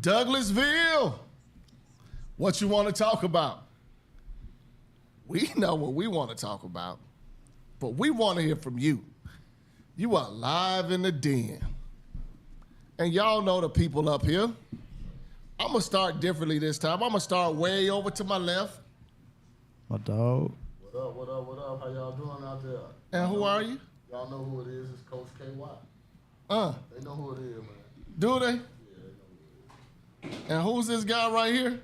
Douglasville, what you want to talk about? We know what we want to talk about, but we want to hear from you. You are live in the den. And y'all know the people up here. I'm going to start differently this time. I'm going to start way over to my left. My dog. What up, what up, what up? How y'all doing out there? And who are you? Y'all know who it is. It's Coach KY. They know who it is, man. Do they? Yeah, they know who it is. And who's this guy right here?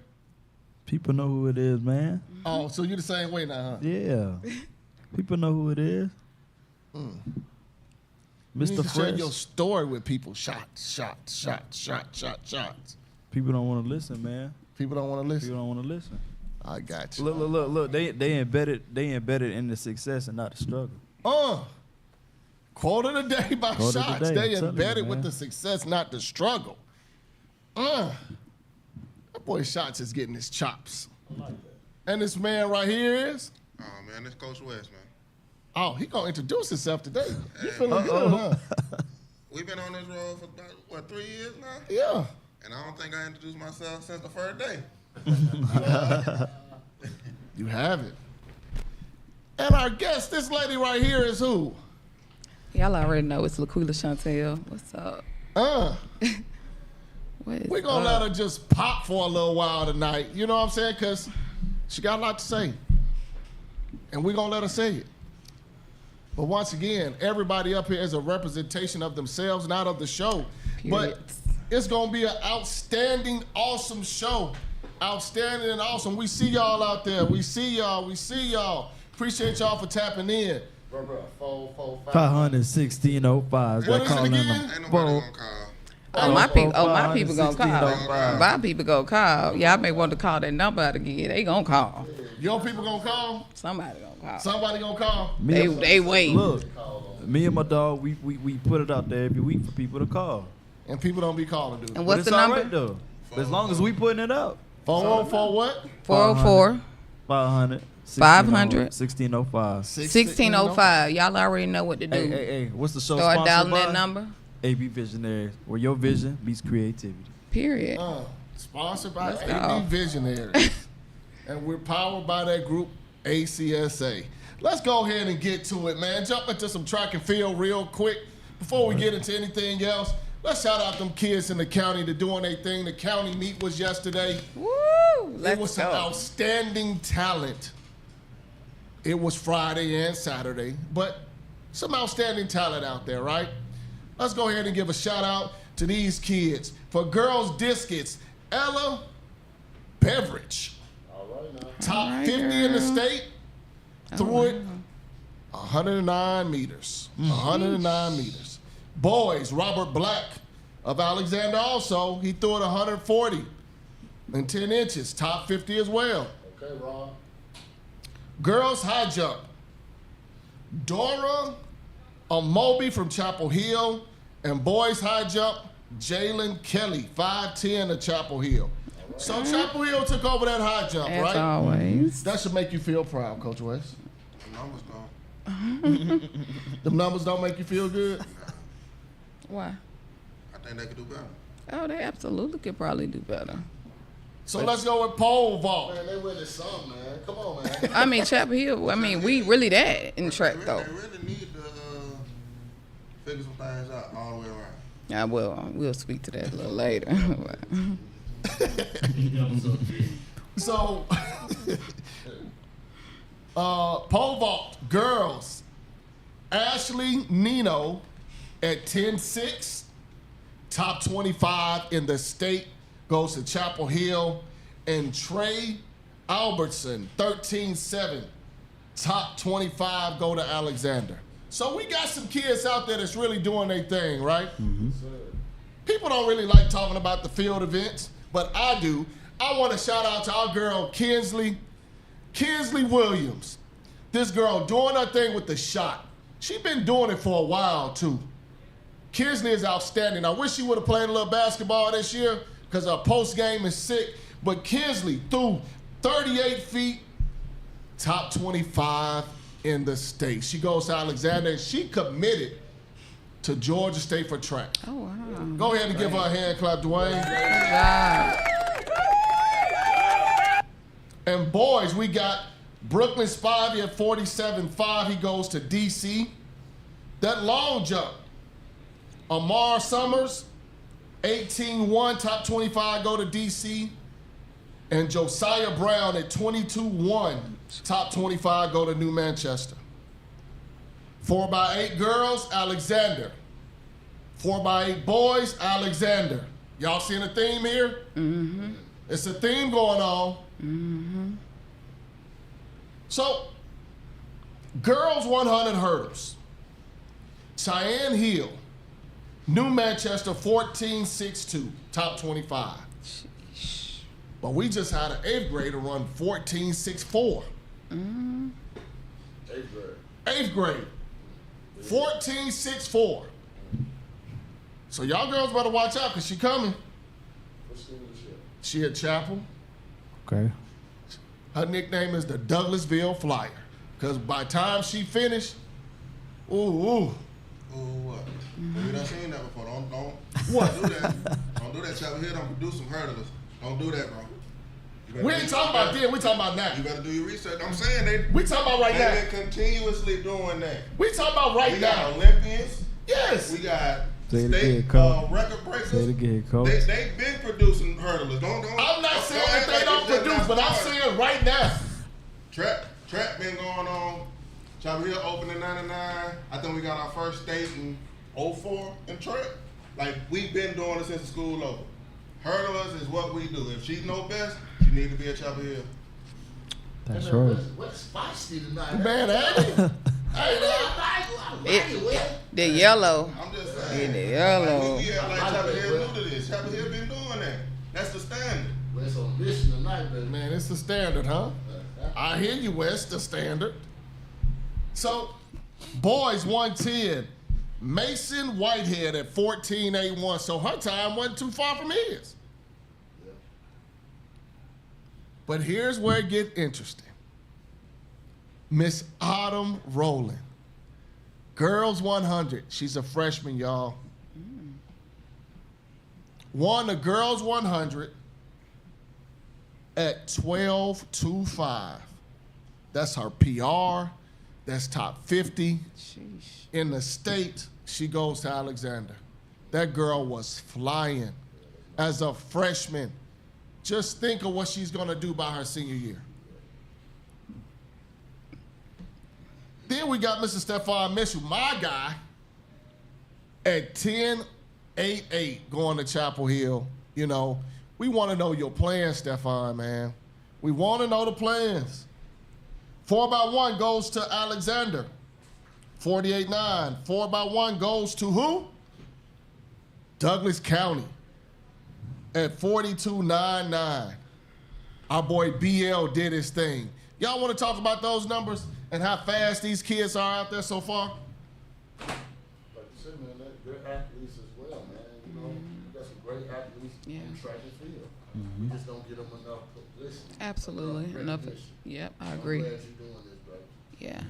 People know who it is, man. Oh, so you the same way now, huh? Yeah. People know who it is. You need Mr. to share Fresh. your story with people. Shots. People don't want to listen, man. People don't want to listen. People don't want to listen. I got you. Look. They embedded in the success and not the struggle. Quote of the day by Quote of the Shots. day, They I'm telling you, embedded with man. the success, not the struggle. That boy Shots is getting his chops. I like that. And this man right here is? Oh man, this Coach West, man. Oh, he gonna introduce himself today. You Hey, feeling good, huh? We've been on this road for about, 3 years now? Yeah. And I don't think I introduced myself since the first day. You have it. And our guest, this lady right here is who? Y'all already know it's Laquila Chantel. What's up? What is We're gonna let her just pop for a little while tonight. You know what I'm saying? Because she got a lot to say. And we're gonna let her say it. But once again, everybody up here is a representation of themselves, not of the show. Period. But it's gonna be an outstanding, awesome show. Outstanding and awesome. We see y'all out there. We see y'all. Appreciate y'all for tapping in. Bro, 445. 51605. What is it again? Ain't nobody Bro. gonna call. my people gonna 516. call. My people gonna call. Y'all may want to call that number out again. They gonna call. Your people gonna call? Somebody gonna call. Somebody gonna call? They wait. Look, me and my dog, we put it out there every week for people to call. And people don't be calling, dude. And But what's it's the all number? right, though. As long as we putting it out. 404 what? 404 500. 500. 1605. 1605. Y'all already know what to do. Hey, what's the show Start sponsored dialing by? that number. AB Visionaries, where your vision meets creativity. Period. Sponsored by Let's AB go. Visionaries. And we're powered by that group, ACSA. Let's go ahead and get to it, man. Jump into some track and field real quick. Before we get into anything else, let's shout out them kids in the county that doing their thing. The county meet was yesterday. Woo! It Let's was some go. outstanding talent. It was Friday and Saturday, but some outstanding talent out there, right? Let's go ahead and give a shout out to these kids. For girls discus, Ella Beveridge. All right now. Top All right, 50 in the girl. state. Threw it 109 meters. 109 meters. Boys, Robert Black of Alexander also. He threw it 140 and 10 inches. Top 50 as well. Okay, Ron. Girls high jump. Dora Amobi from Chapel Hill. And boys high jump, Jalen Kelly, 5'10" of Chapel Hill. So Chapel Hill took over that high jump, As right? always. That should make you feel proud, Coach West. The numbers gone. The numbers don't make you feel good? Why? I think they could do better. Oh, they absolutely could probably do better. So let's go with pole vault. Man, they winning some, man. Come on, man. I mean, Chapel Hill, we really that in track, They though. really need to figure some things out all the way around. Yeah, we'll speak to that a little later. So, pole vault, girls. Ashley Nino at 10'6", top 25 in the state, goes to Chapel Hill. And Trey Albertson, 13'7", top 25, go to Alexander. So we got some kids out there that's really doing their thing, right? People don't really like talking about the field events, but I do. I want to shout out to our girl, Kinsley Williams. This girl doing her thing with the shot. She been doing it for a while, too. Kinsley is outstanding. I wish she would have played a little basketball this year because her post game is sick. But Kinsley threw 38 feet, top 25 in the state. She goes to Alexander, and she committed to Georgia State for track. Oh, wow. Go ahead and give her a hand clap, Dwayne. Good job. And boys, we got Brooklyn Spivey at 47.5. He goes to DC. That long jump, Amar Summers, 18.1, top 25, go to DC. And Josiah Brown at 22.1, top 25, go to New Manchester. 4x8 girls, Alexander. 4x8 boys, Alexander. Y'all seeing a theme here? Mm-hmm. It's a theme going on. Mm-hmm. So, girls 100 hurdles. Cheyenne Hill, New Manchester 14.62, top 25. But we just had an 8th grader run 14.64. Mm-hmm. 8th grade. 8th grade, 14.64. So y'all girls better watch out because she coming. What school is she? She at Chapel. Okay. Her nickname is the Douglasville Flyer. Because by the time she finished, ooh. Ooh, what? We done seen that before. Don't What? do that. Don't do that. Chapel Hill don't produce some hurdlers. Don't do that, bro. We ain't talking about then, we talking about now. You gotta do your research. I'm saying they We talking about right now. they've been continuously doing that. We talking about right We now. got Olympians. Yes. We got Say it state again, Coach. record breakers. Say it again, Coach. They've been producing hurdlers. I'm not saying that act they like don't it's just produce, not but I'm started. saying right now. Trap been going on. Chapel Hill opened in '99. I think we got our first state in '04 in trap. Like we've been doing it since the school opened. Hurdlers is what we do. If she know best, she need to be at Chapel Hill. That's Man, right. What's spicy tonight? Man, ain't it? Ain't it? I like it, Will. The yellow. I'm just saying. In the yellow. We act like Chapel Hill new to this. Chapel Hill been doing that. That's the standard. Well, it's on mission tonight, baby. Man, it's the standard, huh? I hear you, Wes, the standard. So, boys 110. Mason Whitehead at 14.81. So her time wasn't too far from his. But here's where it gets interesting. Miss Autumn Rowland. Girls 100. She's a freshman, y'all. Won the girls 100 at 12.25. That's her PR. That's top 50. Sheesh. In the state, she goes to Alexander. That girl was flying as a freshman. Just think of what she's going to do by her senior year. Then we got Mr. Stephon Mitchell, my guy, at 10.88 going to Chapel Hill. You know, we want to know your plans, Stephon, man. We want to know the plans. 4x1 goes to Alexander. 48.9. 4x1 goes to who? Douglas County at 42.99. Our boy BL did his thing. Y'all want to talk about those numbers and how fast these kids are out there so far? Like you said, man, they're athletes as well, man. You know, we got some great athletes Yeah. in track and field. We just don't get them enough publicity. Absolutely. Enough. recognition. Yep, I I'm agree. glad you're doing this, brother. Yeah.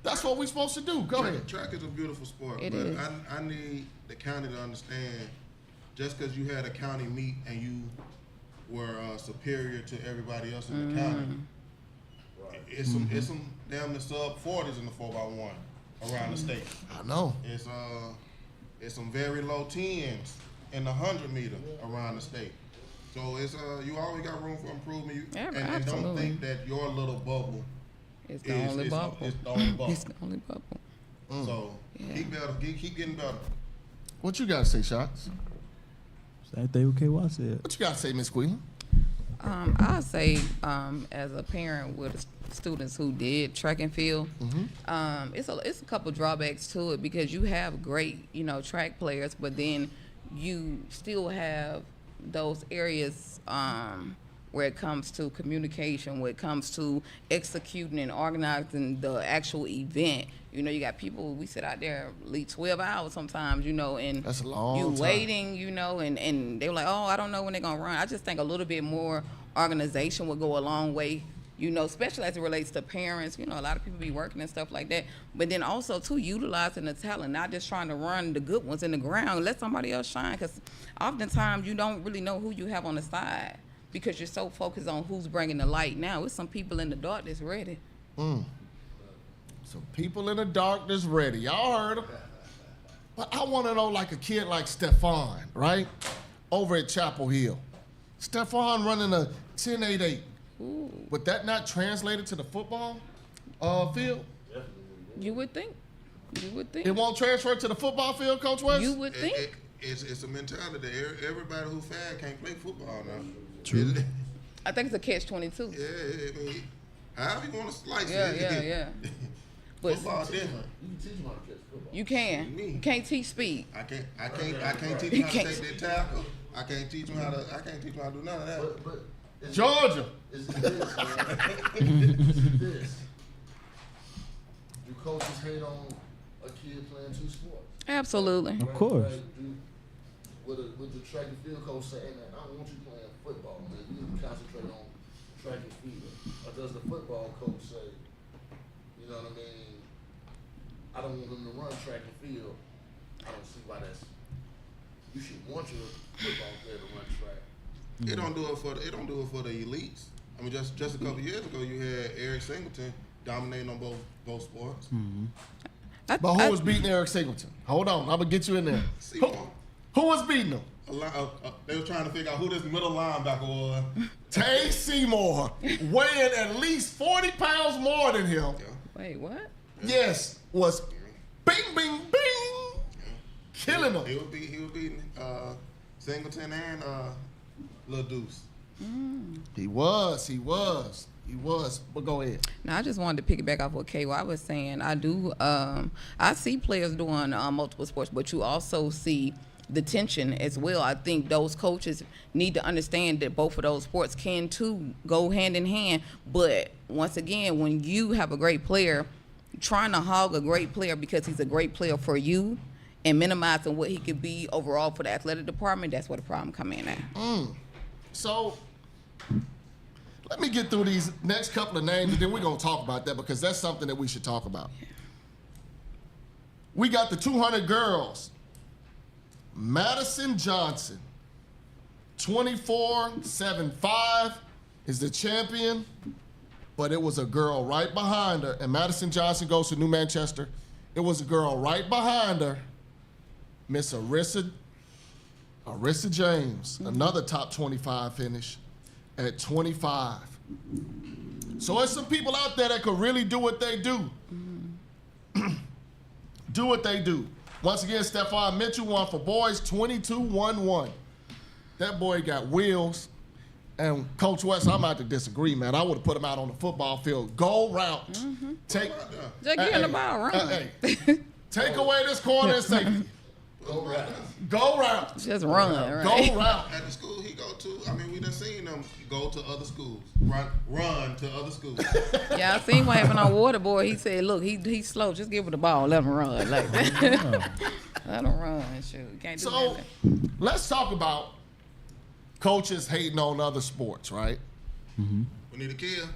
That's what we're supposed to do. Go ahead. Track is a beautiful sport, It but is. I need the county to understand. Just because you had a county meet and you were superior to everybody else in the county, it's some damn the sub 40s in the 4x1 around the state. I know. It's some very low 10s in the 100 meter around the state. So it's you always got room for improvement. Yeah, And don't absolutely. think that your little bubble It's the is only bubble. It's the only bubble. It's the only bubble. So Yeah. keep better, keep getting better. What you got to say, Shots? Same thing with KY said. What you got to say, Miss Queen? I say, as a parent with students who did track and field, it's a couple drawbacks to it because you have great, track players, but then you still have those areas where it comes to communication, where it comes to executing and organizing the actual event. You got people, we sit out there lead 12 hours sometimes, and That's a long you time. waiting, and they're like, oh, I don't know when they're going to run. I just think a little bit more organization would go a long way, You know, especially as it relates to parents. You know, a lot of people be working and stuff like that. But then also too, utilizing the talent, not just trying to run the good ones in the ground. Let somebody else shine, because oftentimes you don't really know who you have on the side because you're so focused on who's bringing the light. Now it's some people in the dark that's ready. Some people in the dark that's ready. Y'all heard them. But I want to know, like a kid like Stephon, right? Over at Chapel Hill. Stephon running a 10.88. Would that not translate it to the football field? You would think. You would think. It won't transfer to the football field, Coach West? You would think. It's a mentality. Everybody who fast can't play football now. True. I think it's a catch-22. Yeah, I mean, however you want to slice Yeah, it. yeah. But Football different. You can teach them how to catch football. you can. Me. You can't teach speed. I can't teach them how to take their tackle. I can't teach them how to do none of that. But it's, Georgia. it's this, man. It's this. Do coaches hate on a kid playing two sports? Absolutely. Of course. Would the track and field coach say, hey, man, I don't want you playing football, man. You need to concentrate on track and field. Or does the football coach say, you know what I mean, I don't want them to run track and field. I don't see why that's, you should want your football player to run track. It don't do it for the elites. I mean, just a couple years ago, you had Eric Singleton dominating on both sports. But who was beating Eric Singleton? Hold on, I'm going to get you in there. Who was beating him? They were trying to figure out who this middle linebacker was. Tay Seymour, weighing at least 40 pounds more than him. Wait, what? Yes, was bing, bing, bing, killing him. He was beating Singleton and Lil Deuce. He was. But go ahead. Now, I just wanted to piggyback off what KY was saying. I see players doing multiple sports, but you also see the tension as well. I think those coaches need to understand that both of those sports can too go hand in hand. But once again, when you have a great player, trying to hog a great player because he's a great player for you and minimizing what he could be overall for the athletic department, that's where the problem come in at. So let me get through these next couple of names, and then we're going to talk about that because that's something that we should talk about. We got the 200 girls. Madison Johnson, 24.75 is the champion, but it was a girl right behind her, and Madison Johnson goes to New Manchester. It was a girl right behind her, Miss Arissa James, another top 25 finish at 25. So there's some people out there that could really do what they do. Do what they do. Once again, Stephon Mitchell won for boys 22-1-1. That boy got wheels. And Coach West, I'm about to disagree, man. I would have put him out on the football field. Go route. Just getting the ball right. Take away this corner and safety. Go route. Just run, right? Go route. At the school he go to, I mean, we done seen them go to other schools, run to other schools. Yeah, I seen what happened on Waterboy. He said, look, he's slow. Just give him the ball. Let him run. Like that. Let him run. Shoot. Can't do So nothing. let's talk about coaches hating on other sports, right? We need a kill.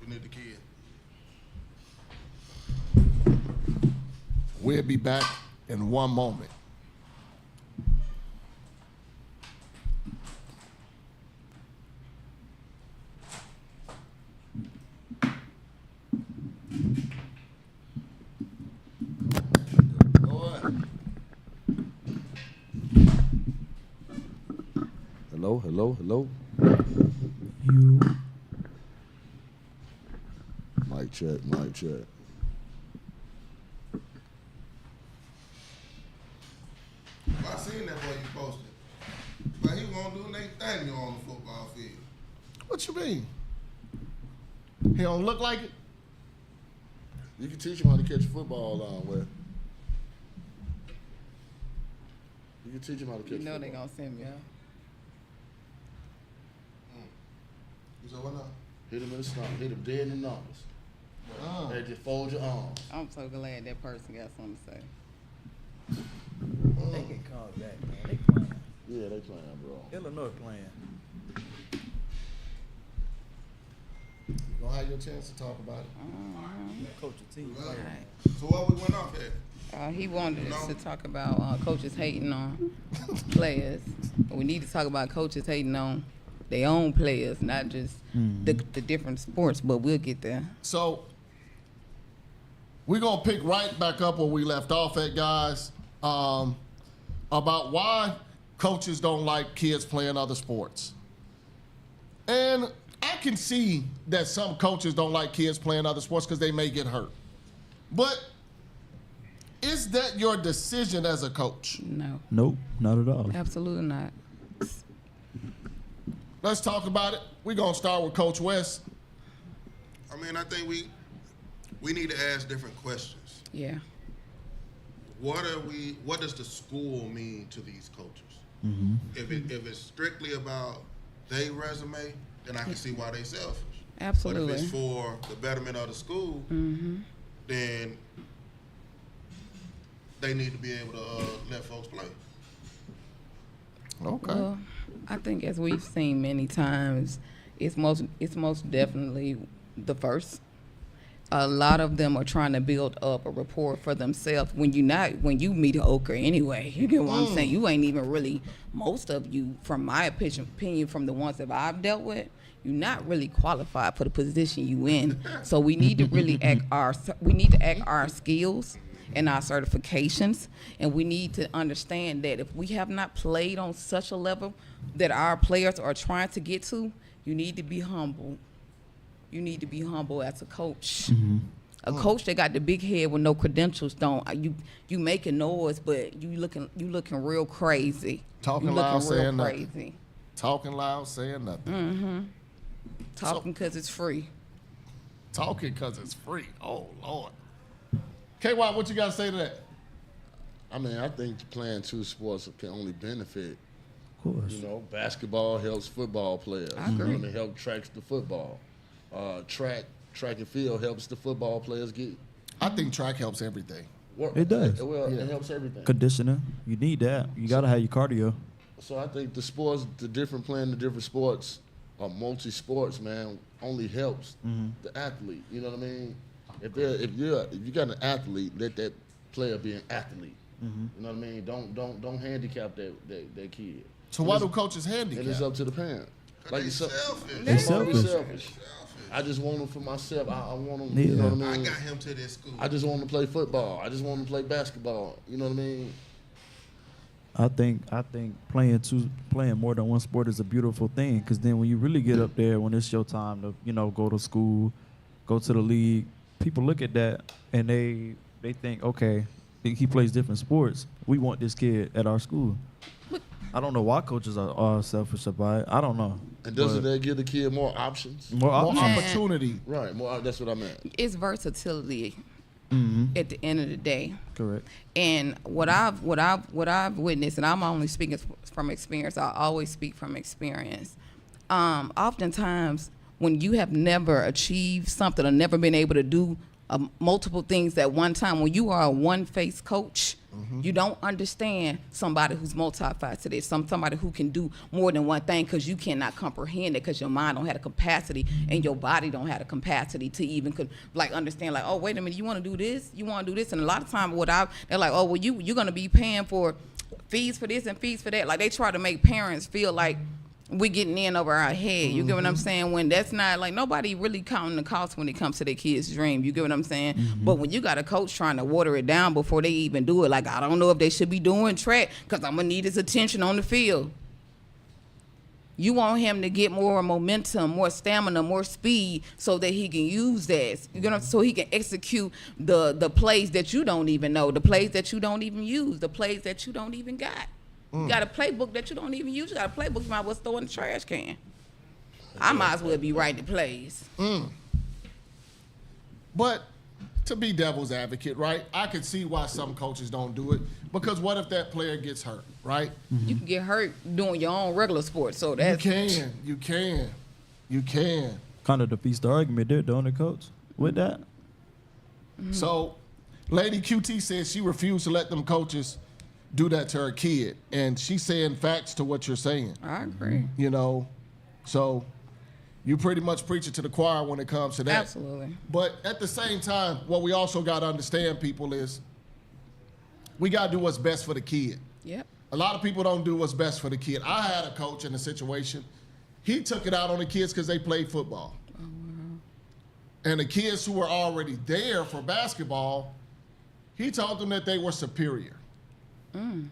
We need the kid. We'll be back in one moment. Hello. Mic check. I seen that boy you posted. But he won't do anything on the football field. What you mean? He don't look like it? You can teach him how to catch a football Wes. You can teach him how to catch You know football. they gonna send me out. You said what now? Hit him in the stomach. Hit him dead in the numbers. Well, They just fold your arms. I'm so glad that person got something to say. They get called back, man. They playing. Yeah, they playing, bro. Illinois playing. You gonna have your chance to talk about it. Coach a team. All right. So what we went off at? He wanted us No. to talk about coaches hating on players. We need to talk about coaches hating on their own players, not just the different sports, but we'll get there. So we're gonna pick right back up where we left off at, guys. About why coaches don't like kids playing other sports. And I can see that some coaches don't like kids playing other sports because they may get hurt. But is that your decision as a coach? No, Nope, not at all. absolutely not. Let's talk about it. We're gonna start with Coach West. I mean, I think we need to ask different questions. Yeah. What does the school mean to these coaches? If it's strictly about their resume, then I can see why they selfish. Absolutely. But if it's for the betterment of the school, then they need to be able to let folks play. Okay. Well, I think as we've seen many times, it's most definitely the first. A lot of them are trying to build up a rapport for themselves. When you mediocre anyway, you get what I'm saying. You ain't even really, most of you, from my opinion, from the ones that I've dealt with, you're not really qualified for the position you in. So we need to really act our skills and our certifications, and we need to understand that if we have not played on such a level that our players are trying to get to, you need to be humble. You need to be humble as a coach. A coach that got the big head with no credentials don't. You making noise, but you looking real crazy. Talking you loud, looking real saying nothing. crazy. Talking loud, saying nothing. Talking because it's free. Talking because it's free. Oh, Lord. KY, what you got to say to that? I mean, I think playing two sports can only benefit. Of course. You know, basketball helps football players. I agree. You know, it helps tracks the football. Track and field helps the football players get I think track helps everything. work. It does. Well, Yeah. it helps everything. Conditioning. You need that. You gotta have your cardio. So I think the sports, playing the different sports, or multi-sports, man, only helps the athlete. You know what I mean? If you got an athlete, let that player be an athlete. You know what I mean? Don't handicap that kid. So why do coaches And it's handicap? up to the parent. Like They you said, selfish. They I'm selfish. always selfish. I just want them for myself. I want them. You know what I I mean? got him to this school. I just want to play football. I just want to play basketball. You know what I mean? I think playing more than one sport is a beautiful thing, because then when you really get up there, when it's your time to go to school, go to the league, people look at that and they think, okay, he plays different sports. We want this kid at our school. I don't know why coaches are selfish about it. I don't know. And doesn't But that give the kid more options? more More options? opportunity. Right. More. That's what I meant. It's versatility Mm-hmm. at the end of the day. Correct. And what I've witnessed, and I'm only speaking from experience. I always speak from experience. Oftentimes, when you have never achieved something or never been able to do multiple things at one time, when you are a one-face coach, you don't understand somebody who's multifaceted, somebody who can do more than one thing, because you cannot comprehend it, because your mind don't have the capacity and your body don't have the capacity to even understand, like, oh, wait a minute, you want to do this, and a lot of time they're like, oh, well, you're going to be paying for fees for this and fees for that. Like, they try to make parents feel like we getting in over our head. You get what I'm saying? When that's not, like, nobody really counting the cost when it comes to their kids' dream. You get what I'm saying? But when you got a coach trying to water it down before they even do it, like, I don't know if they should be doing track because I'm going to need his attention on the field. You want him to get more momentum, more stamina, more speed, so that he can use that. So he can execute the plays that you don't even know, the plays that you don't even use, the plays that you don't even got. You got a playbook that you don't even use. You got a playbook you might as well throw in the trash can. I might as well be writing plays. But to be devil's advocate, right? I could see why some coaches don't do it, because what if that player gets hurt, right? You can get hurt doing your own regular sport. So that's You can. Kind of defeats the argument there, don't it, Coach? With that, So, Lady QT says she refused to let them coaches do that to her kid. And she's saying facts to what you're saying. I agree. You know, so you pretty much preach it to the choir when it comes to that. Absolutely. But at the same time, what we also got to understand, people, is we got to do what's best for the kid. Yep. A lot of people don't do what's best for the kid. I had a coach in a situation. He took it out on the kids because they played football. Oh, wow. And the kids who were already there for basketball, he told them that they were superior. And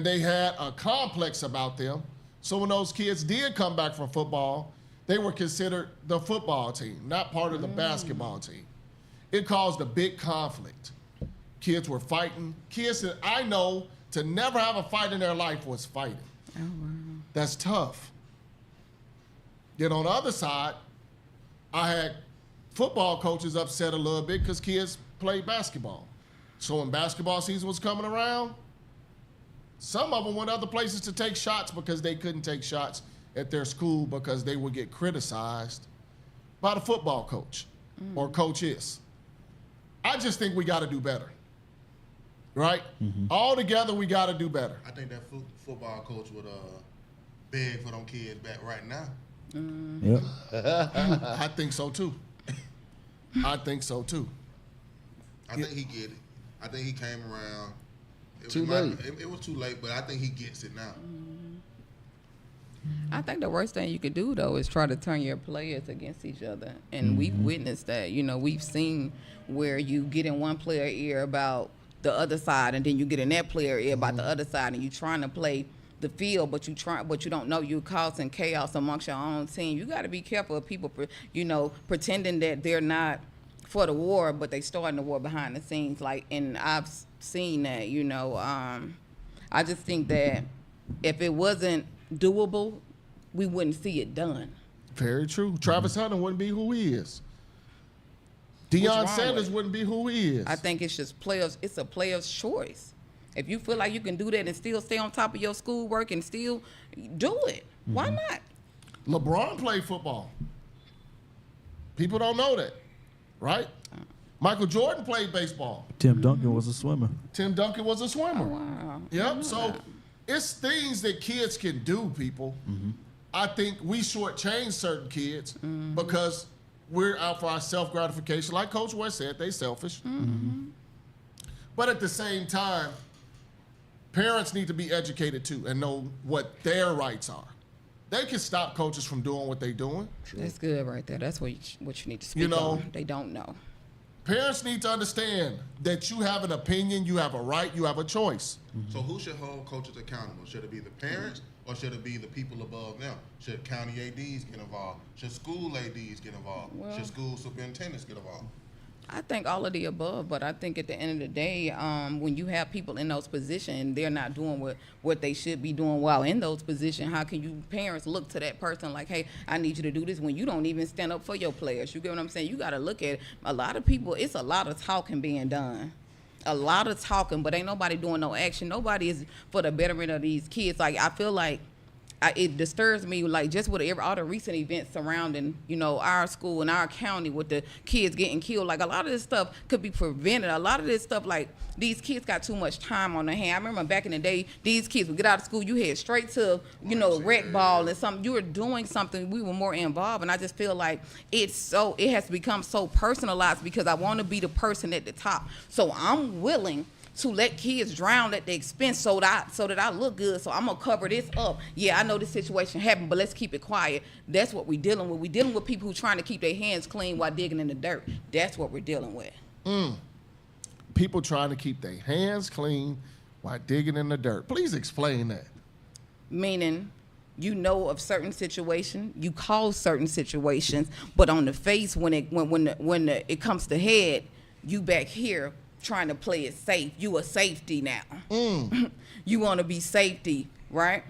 they had a complex about them. So when those kids did come back from football, they were considered the football team, not part of the basketball team. It caused a big conflict. Kids were fighting. Kids that I know to never have a fight in their life was fighting. Oh, wow. That's tough. Then on the other side, I had football coaches upset a little bit because kids played basketball. So when basketball season was coming around, some of them went other places to take shots because they couldn't take shots at their school because they would get criticized by the football coach or coaches. I just think we got to do better, right? All together, we got to do better. I think that football coach would beg for them kids back right now. Yep. I think so too. I think so too. I think he get it. I think he came around. Too late. It was too late, but I think he gets it now. I think the worst thing you could do though is try to turn your players against each other, and we've witnessed that. You know, we've seen where you get in one player ear about the other side, and then you get in that player ear about the other side, and you're trying to play the field, but you don't know you're causing chaos amongst your own team. You got to be careful of people, pretending that they're not for the war, but they starting the war behind the scenes. Like, and I've seen that. I just think that if it wasn't doable, we wouldn't see it done. Very true. Travis Hunter wouldn't be who he is. wrong Deion with Sanders it? wouldn't be who he is. I think it's just players. It's a player's choice. If you feel like you can do that and still stay on top of your schoolwork and still do it, why not? LeBron played football. People don't know that, right? Michael Jordan played baseball. Tim Duncan was a swimmer. Tim Duncan was a swimmer. Wow. Yep. So it's things that kids can do, people. I think we shortchange certain kids because we're out for our self-gratification. Like Coach West said, they selfish. But at the same time, parents need to be educated too and know what their rights are. They can stop coaches from doing what they're doing. That's good right there. That's what you need to speak You know, on. They don't know. Parents need to understand that you have an opinion, you have a right, you have a choice. So who should hold coaches accountable? Should it be the parents or should it be the people above them? Should county ADs get involved? Should school ADs get involved? Well- Should school superintendents get involved? I think all of the above, but I think at the end of the day, when you have people in those positions and they're not doing what they should be doing while in those positions, how can you parents look to that person like, hey, I need you to do this when you don't even stand up for your players? You get what I'm saying? You got to look at a lot of people. It's a lot of talking being done. A lot of talking, but ain't nobody doing no action. Nobody is for the betterment of these kids. Like, I feel like it disturbs me, like, just with all the recent events surrounding, our school and our county with the kids getting killed. Like, a lot of this stuff could be prevented. A lot of this stuff, like, these kids got too much time on their hand. I remember back in the day, these kids would get out of school, you head straight to, rec ball and something. You were doing something, we were more involved. And I just feel like it has become so personalized because I want to be the person at the top. So I'm willing to let kids drown at the expense so that I look good. So I'm gonna cover this up. Yeah, I know this situation happened, but let's keep it quiet. That's what we're dealing with. We're dealing with people who trying to keep their hands clean while digging in the dirt. That's what we're dealing with. People trying to keep their hands clean while digging in the dirt. Please explain that. Meaning, you know of certain situation, you cause certain situations, but on the face, when it comes to head, you back here trying to play it safe. You a safety now. You want to be safety, right?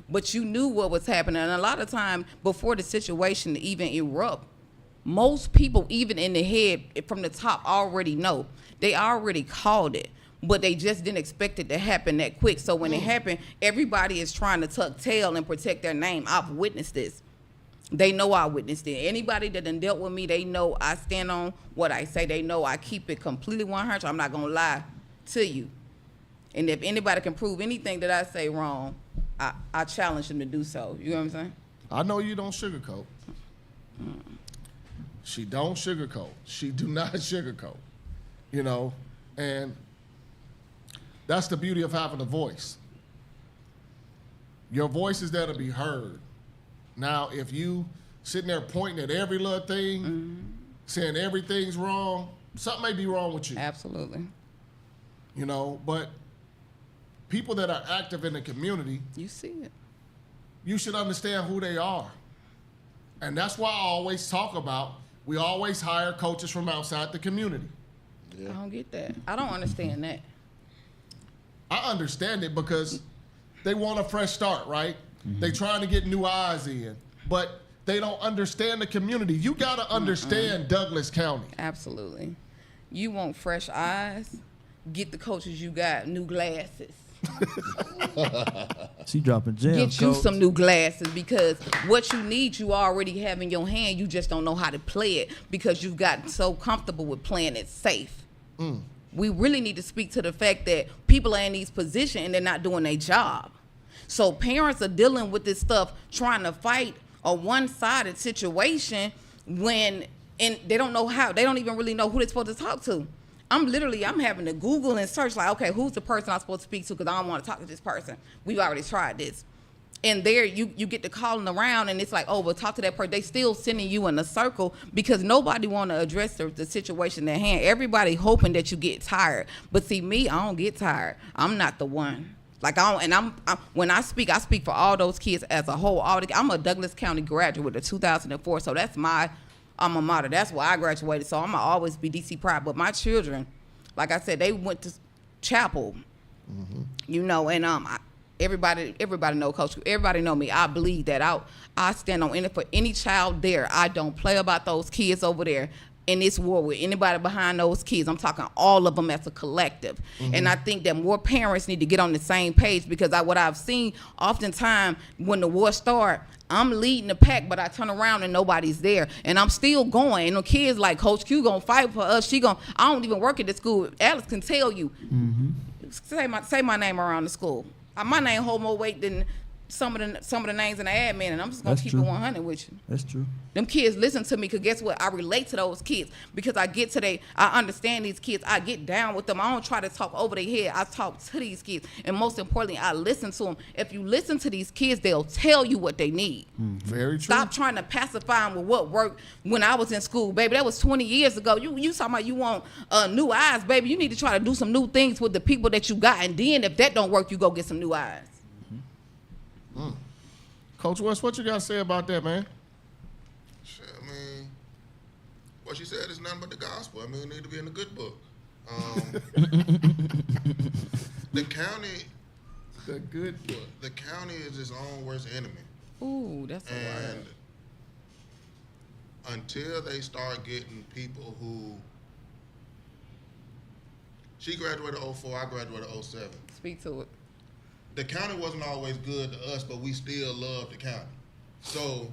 But you knew what was happening. And a lot of time before the situation even erupt, most people, even in the head from the top, already know. They already called it, but they just didn't expect it to happen that quick. So when it happened, everybody is trying to tuck tail and protect their name. I've witnessed this. They know I witnessed it. Anybody that done dealt with me, they know I stand on what I say. They know I keep it completely 100. I'm not going to lie to you. And if anybody can prove anything that I say wrong, I challenge them to do so. You know what I'm saying? I know you don't sugarcoat. She don't sugarcoat. She do not sugarcoat. You know, and that's the beauty of having a voice. Your voice is there to be heard. Now, if you sitting there pointing at every little thing, saying everything's wrong, something may be wrong with you. Absolutely. You know, but people that are active in the community, You see it. you should understand who they are. And that's why I always talk about, we always hire coaches from outside the community. I don't get that. I don't understand that. I understand it because they want a fresh start, right? They trying to get new eyes in, but they don't understand the community. You got to understand Douglas County. Absolutely. You want fresh eyes? Get the coaches you got new glasses. She dropping gems. Get you Coach. some new glasses, because what you need you already have in your hand. You just don't know how to play it because you've gotten so comfortable with playing it safe. We really need to speak to the fact that people are in these positions and they're not doing their job. So parents are dealing with this stuff, trying to fight a one-sided situation when and they don't know how. They don't even really know who they're supposed to talk to. I'm having to Google and search, like, okay, who's the person I'm supposed to speak to, because I don't want to talk to this person. We've already tried this. And there you get to calling around, and it's like, oh, well, talk to that person. They still sending you in a circle because nobody want to address the situation at hand. Everybody hoping that you get tired. But see, me, I don't get tired. I'm not the one. Like, when I speak for all those kids as a whole. I'm a Douglas County graduate of 2004, so that's my alma mater. That's why I graduated, so I'm going to always be DC proud. But my children, like I said, they went to chapel, you know, and everybody know Coach. Everybody know me. I bleed that out. I stand on it for any child there. I don't play about those kids over there in this war with anybody behind those kids. I'm talking all of them as a collective. And I think that more parents need to get on the same page, because what I've seen oftentimes when the war start, I'm leading the pack, but I turn around and nobody's there. And I'm still going. And the kids like, Coach Q gonna fight for us. I don't even work at the school. Alex can tell you. Say my name around the school. My name hold more weight than some of the names in the admin, and I'm just gonna That's keep true. it 100 with you. That's true. Them kids listen to me, because guess what? I relate to those kids because I understand these kids. I get down with them. I don't try to talk over their head. I talk to these kids, and most importantly, I listen to them. If you listen to these kids, they'll tell you what they need. Very true. Stop trying to pacify them with what worked when I was in school, baby. That was 20 years ago. You talking about you want new eyes, baby. You need to try to do some new things with the people that you got, and then if that don't work, you go get some new eyes. Coach West, what you got to say about that, man? Shit, I mean, what she said is nothing but the gospel. I mean, we need to be in the good book. The county The good book. The county is its own worst enemy. Ooh, that's a word. And until they start getting people who, she graduated 04, I graduated 07. Speak to it. The county wasn't always good to us, but we still love the county. So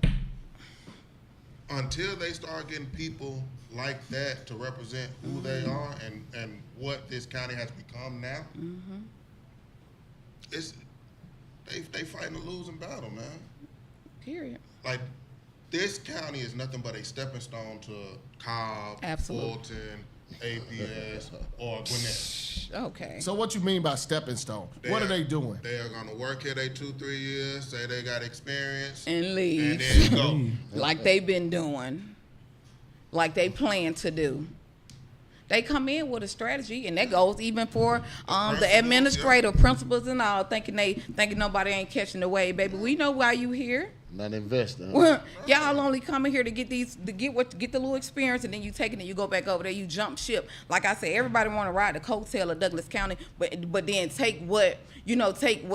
until they start getting people like that to represent who they are and what this county has become now, it's they fighting a losing battle, man. Period. Like, this county is nothing but a stepping stone to Cobb, Absolutely. Fulton, APS, or Gwinnett. Okay. So what you mean by stepping stone? What are they doing? They are gonna work here they 2-3 years, say they got experience, And leave. and then go. Like they've been doing. Like they plan to do. They come in with a strategy, and that goes even for the administrative principals and all, thinking nobody ain't catching the wave, baby. We know why you here. Not investing. Y'all only coming here to get the little experience, and then you take it and you go back over there, you jump ship. Like I said, everybody want to ride the coattail of Douglas County, but then take what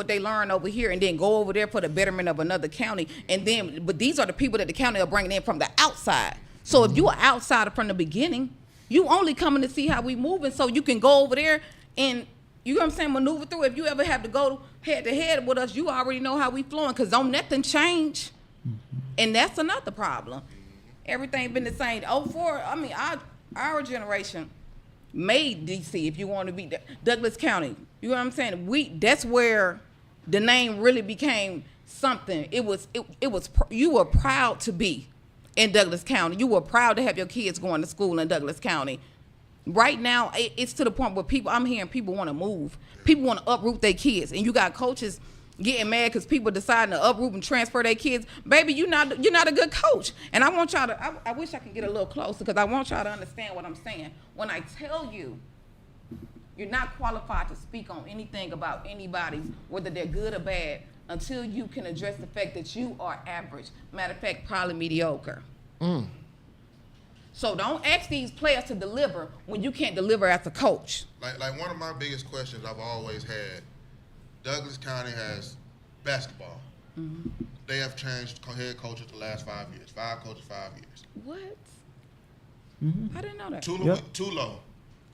they learn over here and then go over there for the betterment of another county. But these are the people that the county are bringing in from the outside. So if you are outsider from the beginning, you only coming to see how we moving, so you can go over there and, you know what I'm saying, maneuver through. If you ever have to go head to head with us, you already know how we flowing, because don't nothing change. And that's another problem. Everything been the same. 04, I mean, our generation made DC, if you want to be Douglas County. You know what I'm saying? That's where the name really became something. It was you were proud to be in Douglas County. You were proud to have your kids going to school in Douglas County. Right now, it's to the point where I'm hearing people want to move. People want to uproot their kids, and you got coaches getting mad because people deciding to uproot and transfer their kids. Baby, you're not a good coach. And I want y'all to. I wish I could get a little closer because I want y'all to understand what I'm saying. When I tell you, you're not qualified to speak on anything about anybody, whether they're good or bad, until you can address the fact that you are average. Matter of fact, probably mediocre. So don't ask these players to deliver when you can't deliver as a coach. Like one of my biggest questions I've always had, Douglas County has basketball. Mm-hmm. They have changed head coaches the last 5 years. 5 coaches, 5 years. What? Mm-hmm. I didn't know that. Tulo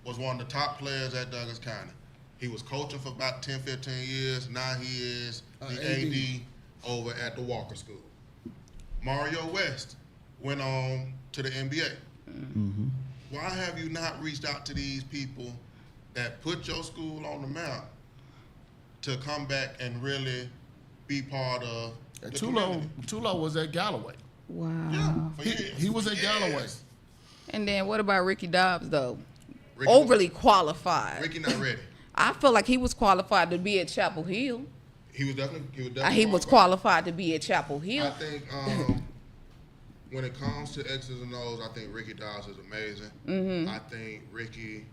was one of the top players at Douglas County. He was coaching for about 10, 15 years. Now he is the AD over at the Walker School. Mario West went on to the NBA. Mm-hmm. Why have you not reached out to these people that put your school on the map to come back and really be part of the community? Tulo was at Galloway. Wow. Yeah, He was at Galloway. And then what about Ricky Dobbs, though? Overly qualified. Ricky not ready. I feel like he was qualified to be at Chapel Hill. He was definitely He was qualified to be at Chapel Hill. I think when it comes to X's and O's, I think Ricky Dobbs is amazing. Mm-hmm. I think Ricky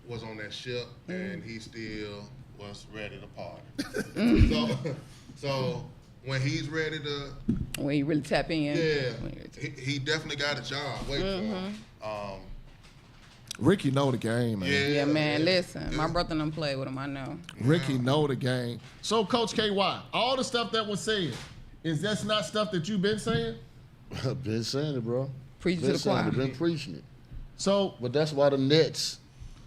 was on that ship and he still was ready to party. So when he's ready to, when you really tap in, he definitely got a job waiting for him. Ricky know the game, man. Yeah, man. Listen, my brother done play with him. I know. Ricky know the game. So, Coach KY, all the stuff that was said, is that not stuff that you've been saying? I've been saying it, bro. Preach to the choir. Been preaching it. So, but that's why the Nets,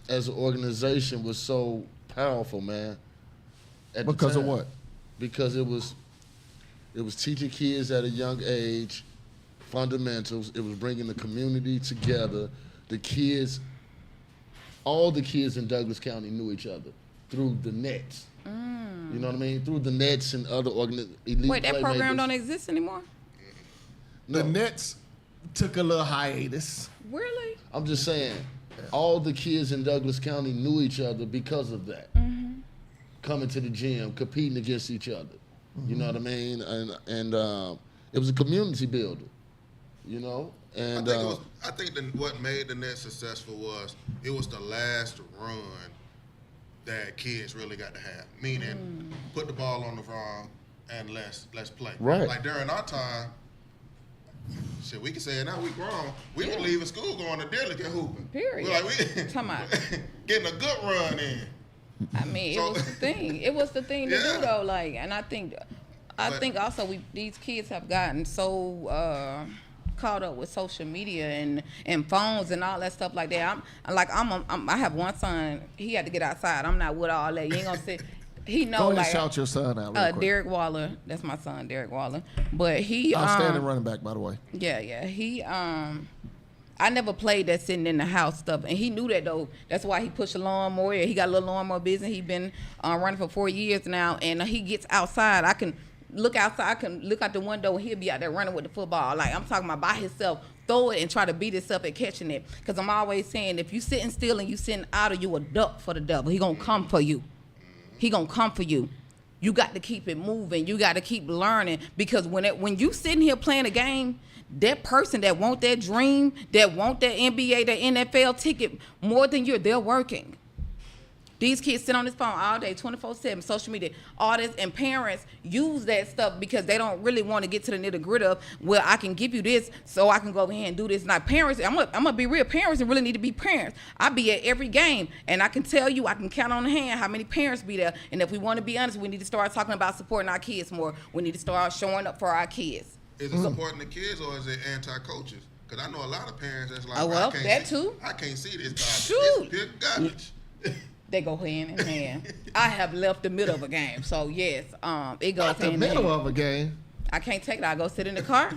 as an organization, was so powerful, man. Because of what? Because it was teaching kids at a young age fundamentals. It was bringing the community together. The kids, all the kids in Douglas County knew each other through the Nets. You know what I mean? Through the Nets and other elite Wait, that program playmakers. don't exist anymore? The Nets took a little hiatus. Really? I'm just saying, all the kids in Douglas County knew each other because of that. Coming to the gym, competing against each other. You know what I mean? And it was a community builder. You know? And I think what made the Nets successful was it was the last run that kids really got to have. Meaning, put the ball on the ground and let's play. Right. Like during our time, shit, we can say it now. We grown. We were leaving school going to Delicate hooping. Period. We're like Come on. getting a good run in. I mean, it was the thing. It was the thing to do, though. Like, and I think also these kids have gotten so caught up with social media and phones and all that stuff like that. I have one son. He had to get outside. I'm not with all that. You ain't gonna sit. He know Go ahead like and shout your son out real quick. Derek Waller. That's my son, Derek Waller. But he outstanding running back, by the way. Yeah. He I never played that sitting in the house stuff, and he knew that though. That's why he pushed a lawnmower. He got a little lawnmower business. He been running for 4 years now, and he gets outside. I can look outside. I can look out the window, and he'll be out there running with the football. Like I'm talking about by himself. Throw it and try to beat himself at catching it. Because I'm always saying, if you sitting still and you sitting idle, you a duck for the devil. He gonna come for you. He gonna come for you. You got to keep it moving. You got to keep learning, because when you sitting here playing a game, that person that want that dream, that want that NBA, that NFL ticket more than you, they're working. These kids sit on this phone all day, 24/7, social media, all this, and parents use that stuff because they don't really want to get to the nitty-gritty of, well, I can give you this so I can go over here and do this. Now, parents, I'm gonna be real, parents really need to be parents. I be at every game, and I can tell you, I can count on the hand how many parents be there. And if we want to be honest, we need to start talking about supporting our kids more. We need to start showing up for our kids. Is it supporting the kids or is it anti-coaches? Because I know a lot of parents that's like, well, I too. can't see this garbage. Shoot. It's pure garbage. They go hand in hand. I have left the middle of a game, so yes, it goes Not the hand in middle hand. of a game. I can't take it. I go sit in the car.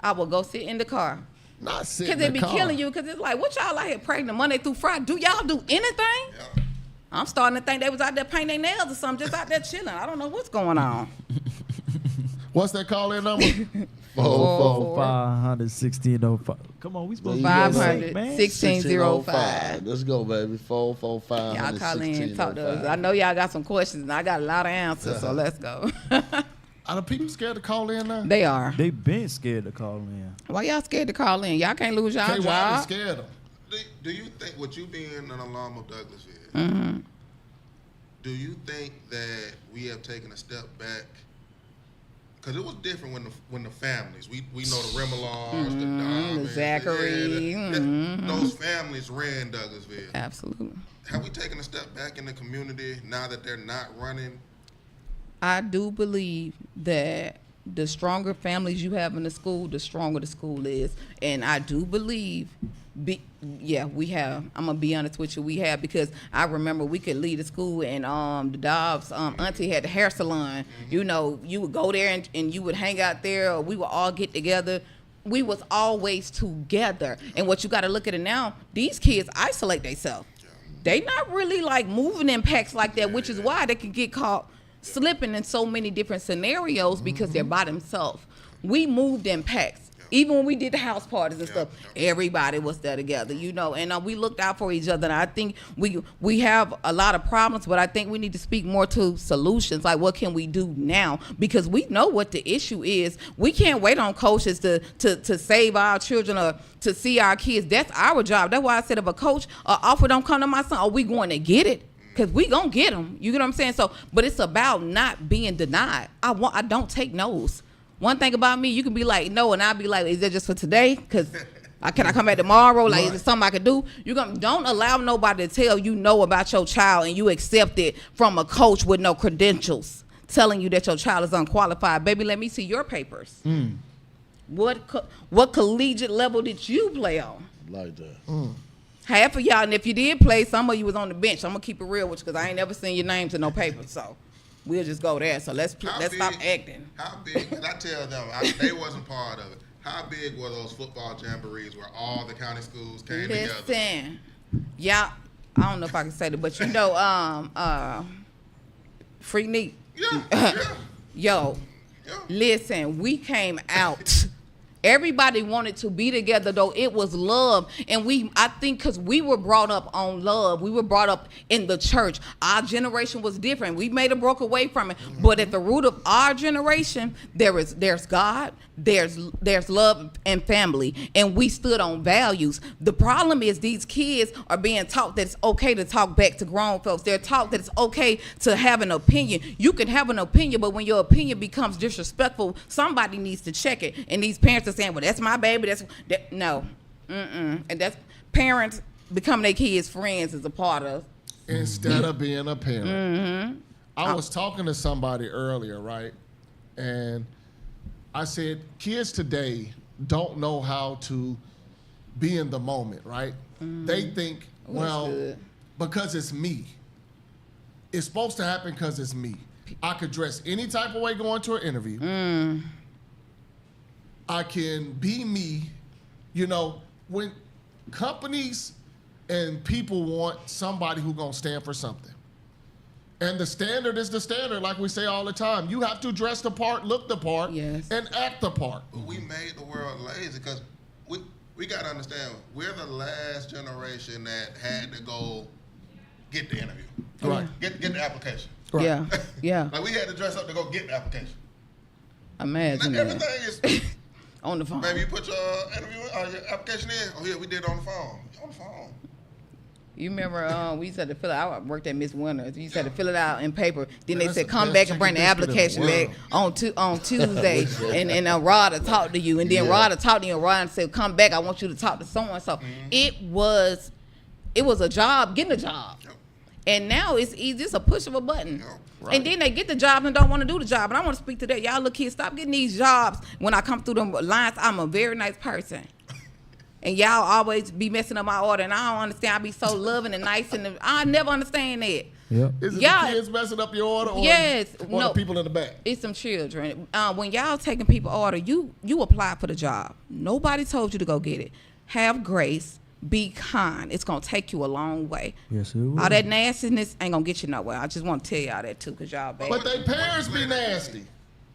I will go sit in the car. Not sit Because in it the be car. killing you. Because it's like, what y'all out here pregnant Monday through Friday? Do y'all do anything? Yeah. I'm starting to think they was out there painting their nails or something, just out there chilling. I don't know what's going on. What's that call in number? 404. 51605. Come on, we supposed to be There you go, 500 man. 1605. Let's go, baby. 445. Y'all call in and talk to us. I know y'all got some questions, and I got a lot of answers, so let's go. Are the people scared to call in now? They are. They been scared to call in. Why y'all scared to call in? Y'all can't lose y'all KY job. scared them. Do you think, with you being an alum of Douglasville, Mm-hmm. do you think that we have taken a step back? Because it was different when the families, we know the Remillars, the Diamonds, Zachary, those families ran Douglasville. Absolutely. Have we taken a step back in the community now that they're not running? I do believe that the stronger families you have in the school, the stronger the school is. And I do believe, we have. I'm going to be honest with you, we have, because I remember we could leave the school and the Dobbs auntie had the hair salon. You know, you would go there and you would hang out there, or we would all get together. We was always together. And what you got to look at it now, these kids isolate themselves. They not really like moving in packs like that, which is why they can get caught slipping in so many different scenarios because they're by themselves. We moved in packs. Even when we did the house parties and stuff, everybody was there together, you know, and we looked out for each other. And I think we have a lot of problems, but I think we need to speak more to solutions, like what can we do now? Because we know what the issue is. We can't wait on coaches to save our children or to see our kids. That's our job. That's why I said if a coach offer don't come to my son, are we going to get it? Because we going to get them. You get what I'm saying? So, but it's about not being denied. I don't take no's. One thing about me, you can be like, no, and I'll be like, is that just for today? Because can I come back tomorrow? Like, is it something I could do? Don't allow nobody to tell you no about your child and you accept it from a coach with no credentials telling you that your child is unqualified. Baby, let me see your papers. What collegiate level did you play on? Like that. Half of y'all, and if you did play, some of you was on the bench. I'm going to keep it real with you because I ain't never seen your names in no papers. So we'll just go there. So let's stop acting. How big, and I tell them, they wasn't part of it. How big were those football jamborees where all the county schools came together? Listen, y'all, I don't know if I can say that, but you know, Freak Neat. Yeah. Yo, Yeah. listen, we came out. Everybody wanted to be together, though. It was love. And I think because we were brought up on love. We were brought up in the church. Our generation was different. We may have broke away from it. But at the root of our generation, there's God, there's love and family. And we stood on values. The problem is these kids are being taught that it's okay to talk back to grown folks. They're taught that it's okay to have an opinion. You can have an opinion, but when your opinion becomes disrespectful, somebody needs to check it. And these parents are saying, well, that's my baby. No. And that's parents becoming their kids' friends is a part of. Instead of being a parent. I was talking to somebody earlier, right? And I said, kids today don't know how to be in the moment, right? They think, well, good. because it's me. It's supposed to happen because it's me. I could dress any type of way going to an interview. I can be me. You know, when companies and people want somebody who's going to stand for something. And the standard is the standard, like we say all the time. You have to dress the part, look the part, Yes. and act the part. But we made the world lazy because we got to understand, we're the last generation that had to go get the interview. Right. Get the application. Right. Yeah, yeah. Like, we had to dress up to go get the application. Imagine Now, that. everything is, On the phone. baby, you put your interview, your application in. Oh, yeah, we did it on the phone. On the phone. You remember we used to have to fill it out. I worked at Miss Winters. We used to have to fill it out in paper. Then they That's said, the come best back and bring the chicken biscuit in the application back on Tuesday. and Rod will talk to you. And then Rod will talk to you. And Rod said, come back. I want you to talk to so-and-so. It was a job, getting a job. Yep. And now it's easy. It's a push of a button. Yep. Right. And then they get the job and don't want to do the job. And I want to speak to that. Y'all little kids, stop getting these jobs. When I come through them lines, I'm a very nice person. And y'all always be messing up my order. And I don't understand. I be so loving and nice. And I never understand that. Yep. Is it Yeah. the kids messing up your order, or, Yes. or No. the people in the back? It's some children. When y'all taking people order, you apply for the job. Nobody told you to go get it. Have grace. Be kind. It's gonna take you a long way. Yes, it will. All that nastiness ain't gonna get you nowhere. I just want to tell y'all that too, cause y'all bad. But they parents be nasty.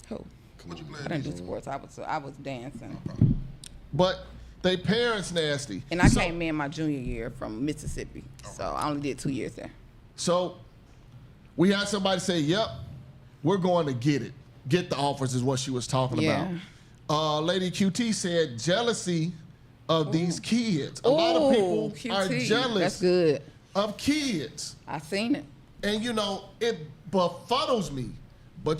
Who? What you play? I didn't do sports. I was dancing, But they parents nasty. and I So- came in my junior year from Mississippi, so I only did 2 years there. So we had somebody say, "Yep, we're going to get it. Get the offers," is what she was talking Yeah. about. Lady QT said jealousy of these kids. A lot of people QT. are jealous That's good. of kids. I seen it. And it befuddles me. But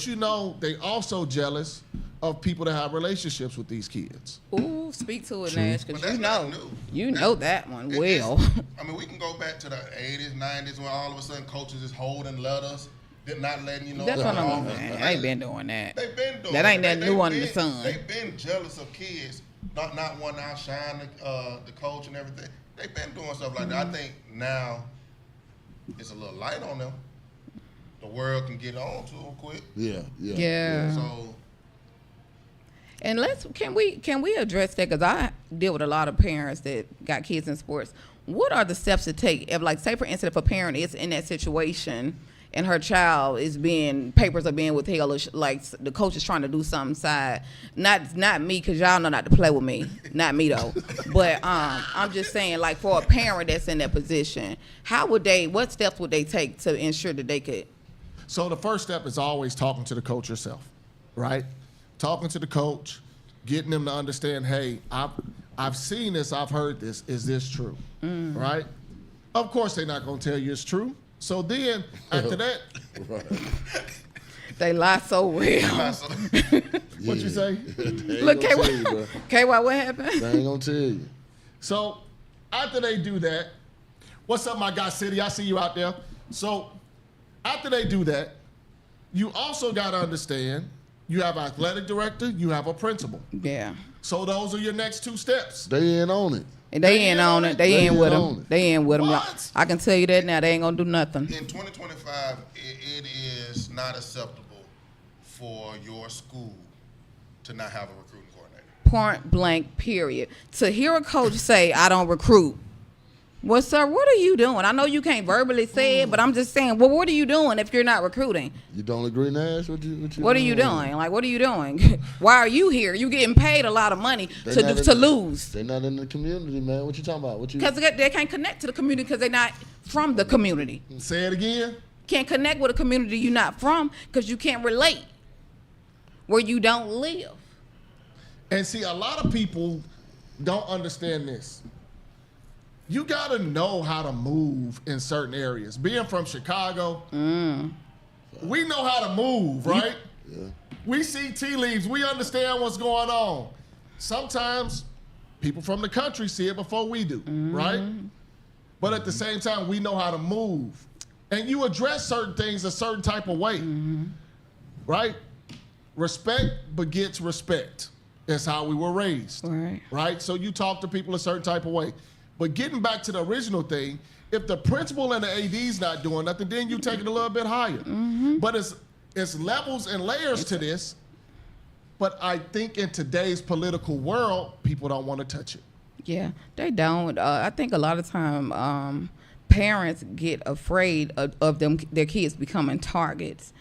they also jealous of people that have relationships with these kids. Ooh, speak to it, Nash, But because that's you not know, new. you know that one It- well. it's- I mean, we can go back to the 80s, 90s when all of a sudden coaches is holding letters, they're not letting you know. That's about what I'm offers. saying. But I ain't been doing that. They've been doing That ain't it. that new under the been- sun. They've been jealous of kids, not wanting to outshine the coach and everything. They've been doing stuff like that. I think now it's a little light on them. The world can get on to them quick. Yeah. Yeah. So And can we address that? Because I deal with a lot of parents that got kids in sports. What are the steps to take? If, like, say for instance, if a parent is in that situation and her child papers are being withheld, or like the coach is trying to do something side. Not me, because y'all know not to play with me. Not me though. But I'm just saying, like, for a parent that's in that position, what steps would they take to ensure that they could? So the first step is always talking to the coach yourself, right? Talking to the coach, getting them to understand, hey, I've seen this, I've heard this. Is this true? Right? Of course, they're not going to tell you it's true. So then, after that, They lie so well. what you say? Look, They ain't gonna tell you, bro. KY, what happened? They ain't gonna tell you. So after they do that, what's up, my guy City? I see you out there. So after they do that, you also got to understand you have an athletic director, you have a principal. Yeah. So those are your next two steps. They ain't on it. And they ain't on it. They ain't with on them. it. They ain't with them. What? I can tell you that now. They ain't gonna do nothing. in 2025, it is not acceptable for your school to not have a recruiting coordinator. Point blank. Period. To hear a coach say, "I don't recruit." Well, sir, what are you doing? I know you can't verbally say it, but I'm just saying. Well, what are you doing if you're not recruiting? You don't agree, Nash? What What are you doing? Like, what are you doing? Why are you here? You getting paid a lot of money to lose. They not in the community, man. What you talking about? What you? Because they can't connect to the community because they're not from the community. Say it again. Can't connect with a community you're not from because you can't relate where you don't live. And see, a lot of people don't understand this. You got to know how to move in certain areas. Being from Chicago, we know how to move, right? Yeah. We see tea leaves. We understand what's going on. Sometimes people from the country see it before we do, right? But at the same time, we know how to move. And you address certain things a certain type of way, right? Respect begets respect. That's how we were raised, Right. right? So you talk to people a certain type of way. But getting back to the original thing, if the principal and the AD's not doing nothing, then you take it a little bit higher. But it's levels and layers to this. But I think in today's political world, people don't want to touch it. Yeah, they don't. I think a lot of time parents get afraid of their kids becoming targets.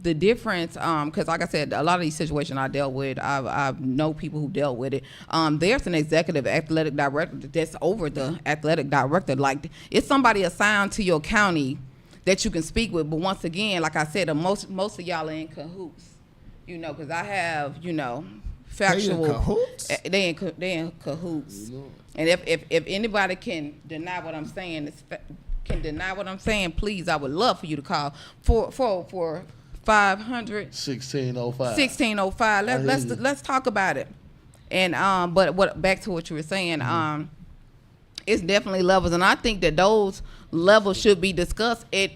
The difference, because like I said, a lot of these situations I dealt with, I know people who dealt with it. There's an executive athletic director that's over the athletic director. Like, it's somebody assigned to your county that you can speak with. But once again, like I said, most of y'all are in cahoots. Because I have, factual. They in cahoots? They in cahoots. And if anybody can deny what I'm saying, please, I would love for you to call for 500 1605. 1605. Let's talk about it. And but back to what you were saying, it's definitely levels, and I think that those levels should be discussed at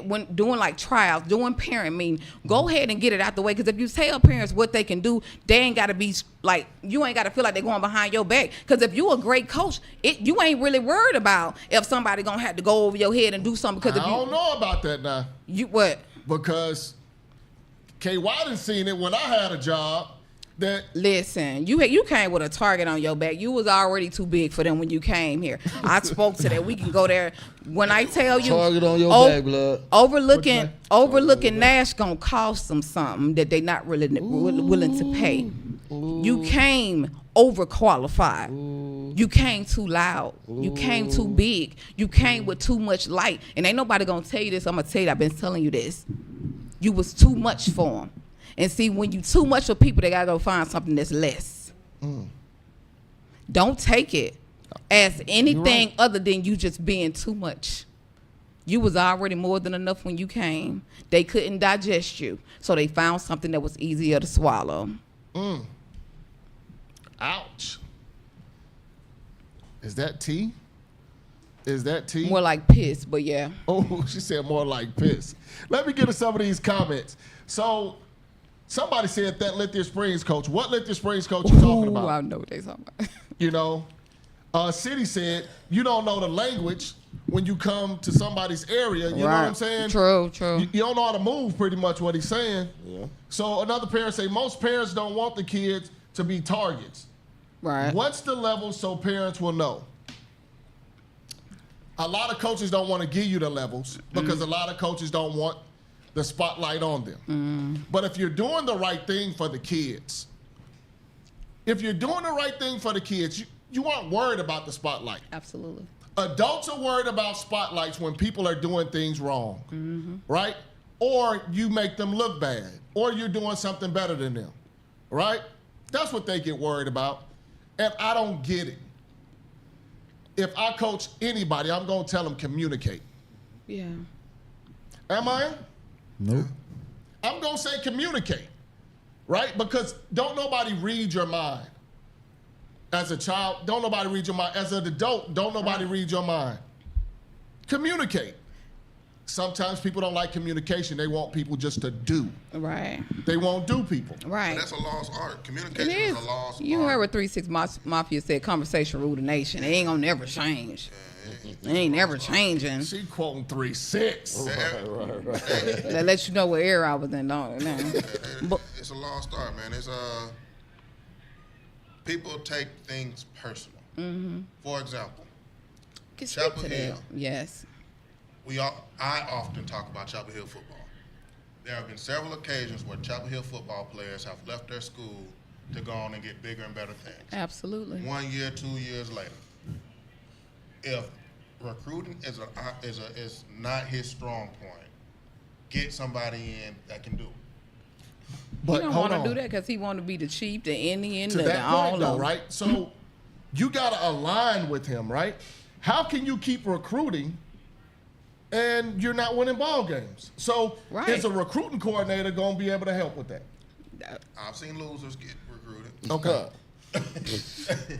when doing like trials, doing parent meeting, go ahead and get it out the way. Because if you tell parents what they can do, they ain't got to be like, you ain't got to feel like they're going behind your back. Because if you a great coach, you ain't really worried about if somebody gonna have to go over your head and do something. Because I don't know about that now. You what? Because KY done seen it when I had a job. That Listen, you came with a target on your back. You was already too big for them when you came here. I spoke to that. We can go there. When I tell you, Target on your back, blood. overlooking Nash gonna cost them something that they not really willing to pay. You came overqualified. You came too loud. You came too big. You came with too much light. And ain't nobody gonna tell you this. I'm gonna tell you. I've been telling you this. You was too much for them. And see, when you too much for people, they gotta go find something that's less. Don't take it as anything other than you just being too much. You was already more than enough when you came. They couldn't digest you, so they found something that was easier to swallow. ouch. Is that tea? Is that tea? More like piss, but yeah. Oh, she said more like piss. Let me get to some of these comments. So, somebody said that Lithia Springs coach. What Lithia Springs coach you talking Ooh, about? I know what they talking about. You know, City said you don't know the language when you come to somebody's area. You know what I'm saying? True. You don't know how to move, pretty much what he's saying. Yeah. So another parent say most parents don't want the kids to be targets. Right. What's the level so parents will know? A lot of coaches don't want to give you the levels because a lot of coaches don't want the spotlight on them. But if you're doing the right thing for the kids, you aren't worried about the spotlight. Absolutely. Adults are worried about spotlights when people are doing things wrong, right? Or you make them look bad, or you're doing something better than them, right? That's what they get worried about. And I don't get it. If I coach anybody, I'm going to tell them communicate. Yeah. Am I? Nope. I'm going to say communicate, right? Because don't nobody read your mind. As a child, don't nobody read your mind. As an adult, don't nobody read your mind. Communicate. Sometimes people don't like communication. They want people just to do. Right. They won't do people. Right. But that's a lost art. It Communication is. is a lost You art. heard what 3-6 Mafia said, conversation rule the nation. It ain't gonna never change. It ain't never changing. She quoting 3-6. That lets you know what era I was in, don't it? But It's a lost art, man. It's people take things personal. For example, get Chapel to Hill. that. Yes. I often talk about Chapel Hill football. There have been several occasions where Chapel Hill football players have left their school to go on and get bigger and better things. Absolutely. 1 year, 2 years later, if recruiting is not his strong point, get somebody in that can do it. But he don't hold want on. to do that because he want to be the chief, the Indian, To the that all point, though, of right? So you got to align with him, right? How can you keep recruiting and you're not winning ball games? So Right. is a recruiting coordinator going to be able to help with that? I've seen losers get recruited. Okay.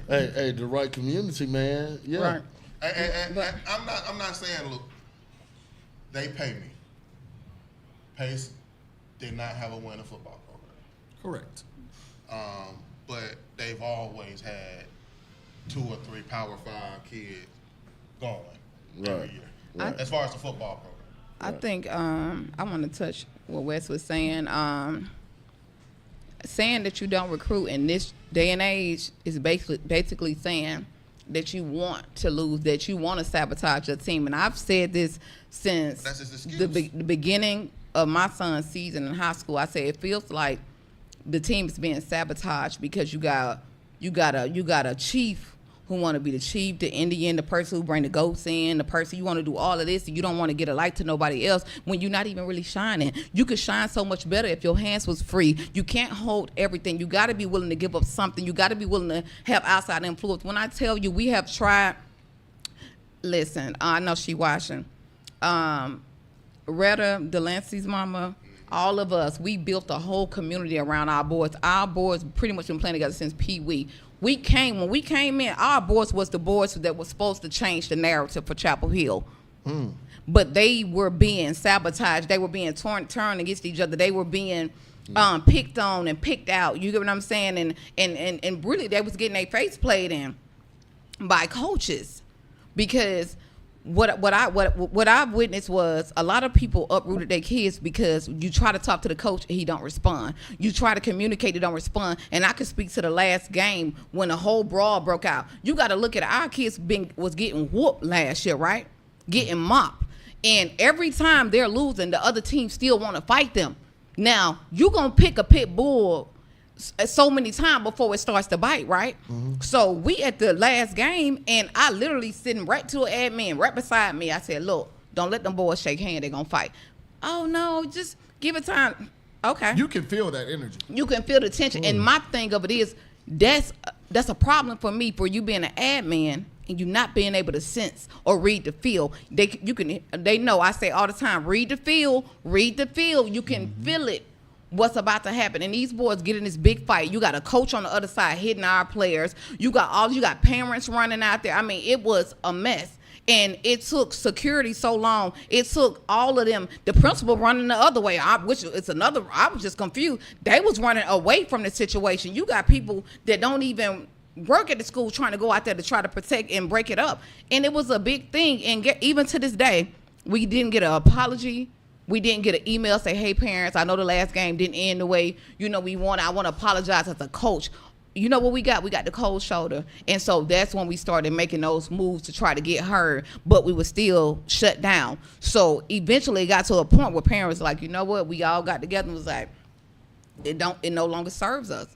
Hey, the right community, man. Yeah. Right. And But- I'm not saying, look, they pay me. Pace did not have a winning football program. Correct. But they've always had 2 or 3 Power 5 kids going every Right. year. Right. As far as the football program. I think I want to touch what Wes was saying. Saying that you don't recruit in this day and age is basically saying that you want to lose, that you want to sabotage your team. And I've said this since That's his excuse. the beginning of my son's season in high school. I say it feels like the team is being sabotaged because you got a chief who want to be the chief, the Indian, the person who bring the goats in, the person you want to do all of this, and you don't want to get a light to nobody else when you're not even really shining. You could shine so much better if your hands was free. You can't hold everything. You got to be willing to give up something. You got to be willing to have outside influence. When I tell you we have tried, listen, I know she watching. Retta, Delancey's mama, all of us, we built a whole community around our boys. Our boys pretty much been playing together since Pee Wee. When we came in, our boys was the boys that was supposed to change the narrative for Chapel Hill. but they were being sabotaged. They were being turned against each other. They were being picked on and picked out. You get what I'm saying? And really, they was getting their face played in by coaches, because what I witnessed was a lot of people uprooted their kids because you try to talk to the coach and he don't respond. You try to communicate, he don't respond. And I could speak to the last game when the whole brawl broke out. You got to look at our kids was getting whooped last year, right? Getting mopped. And every time they're losing, the other team still want to fight them. Now, you going to pick a pit bull so many times before it starts to bite, right? So we at the last game, and I literally sitting right to an admin right beside me. I said, look, don't let them boys shake hands. They're going to fight. Oh, no, just give it time. Okay. You can feel that energy. You can feel the tension. And my thing of it is, that's a problem for me, for you being an admin and you not being able to sense or read the field. They know, I say all the time, read the field. You can feel it, what's about to happen. And these boys get in this big fight. You got a coach on the other side hitting our players. You got parents running out there. I mean, it was a mess. And it took security so long. It took all of them. The principal running the other way, I was just confused. They was running away from the situation. You got people that don't even work at the school trying to go out there to try to protect and break it up. And it was a big thing. And even to this day, we didn't get an apology. We didn't get an email say, hey, parents, I know the last game didn't end the way, we want. I want to apologize as a coach. You know what we got? We got the cold shoulder. And so that's when we started making those moves to try to get heard, but we were still shut down. So eventually it got to a point where parents were like, you know what? We all got together and was like, it no longer serves us.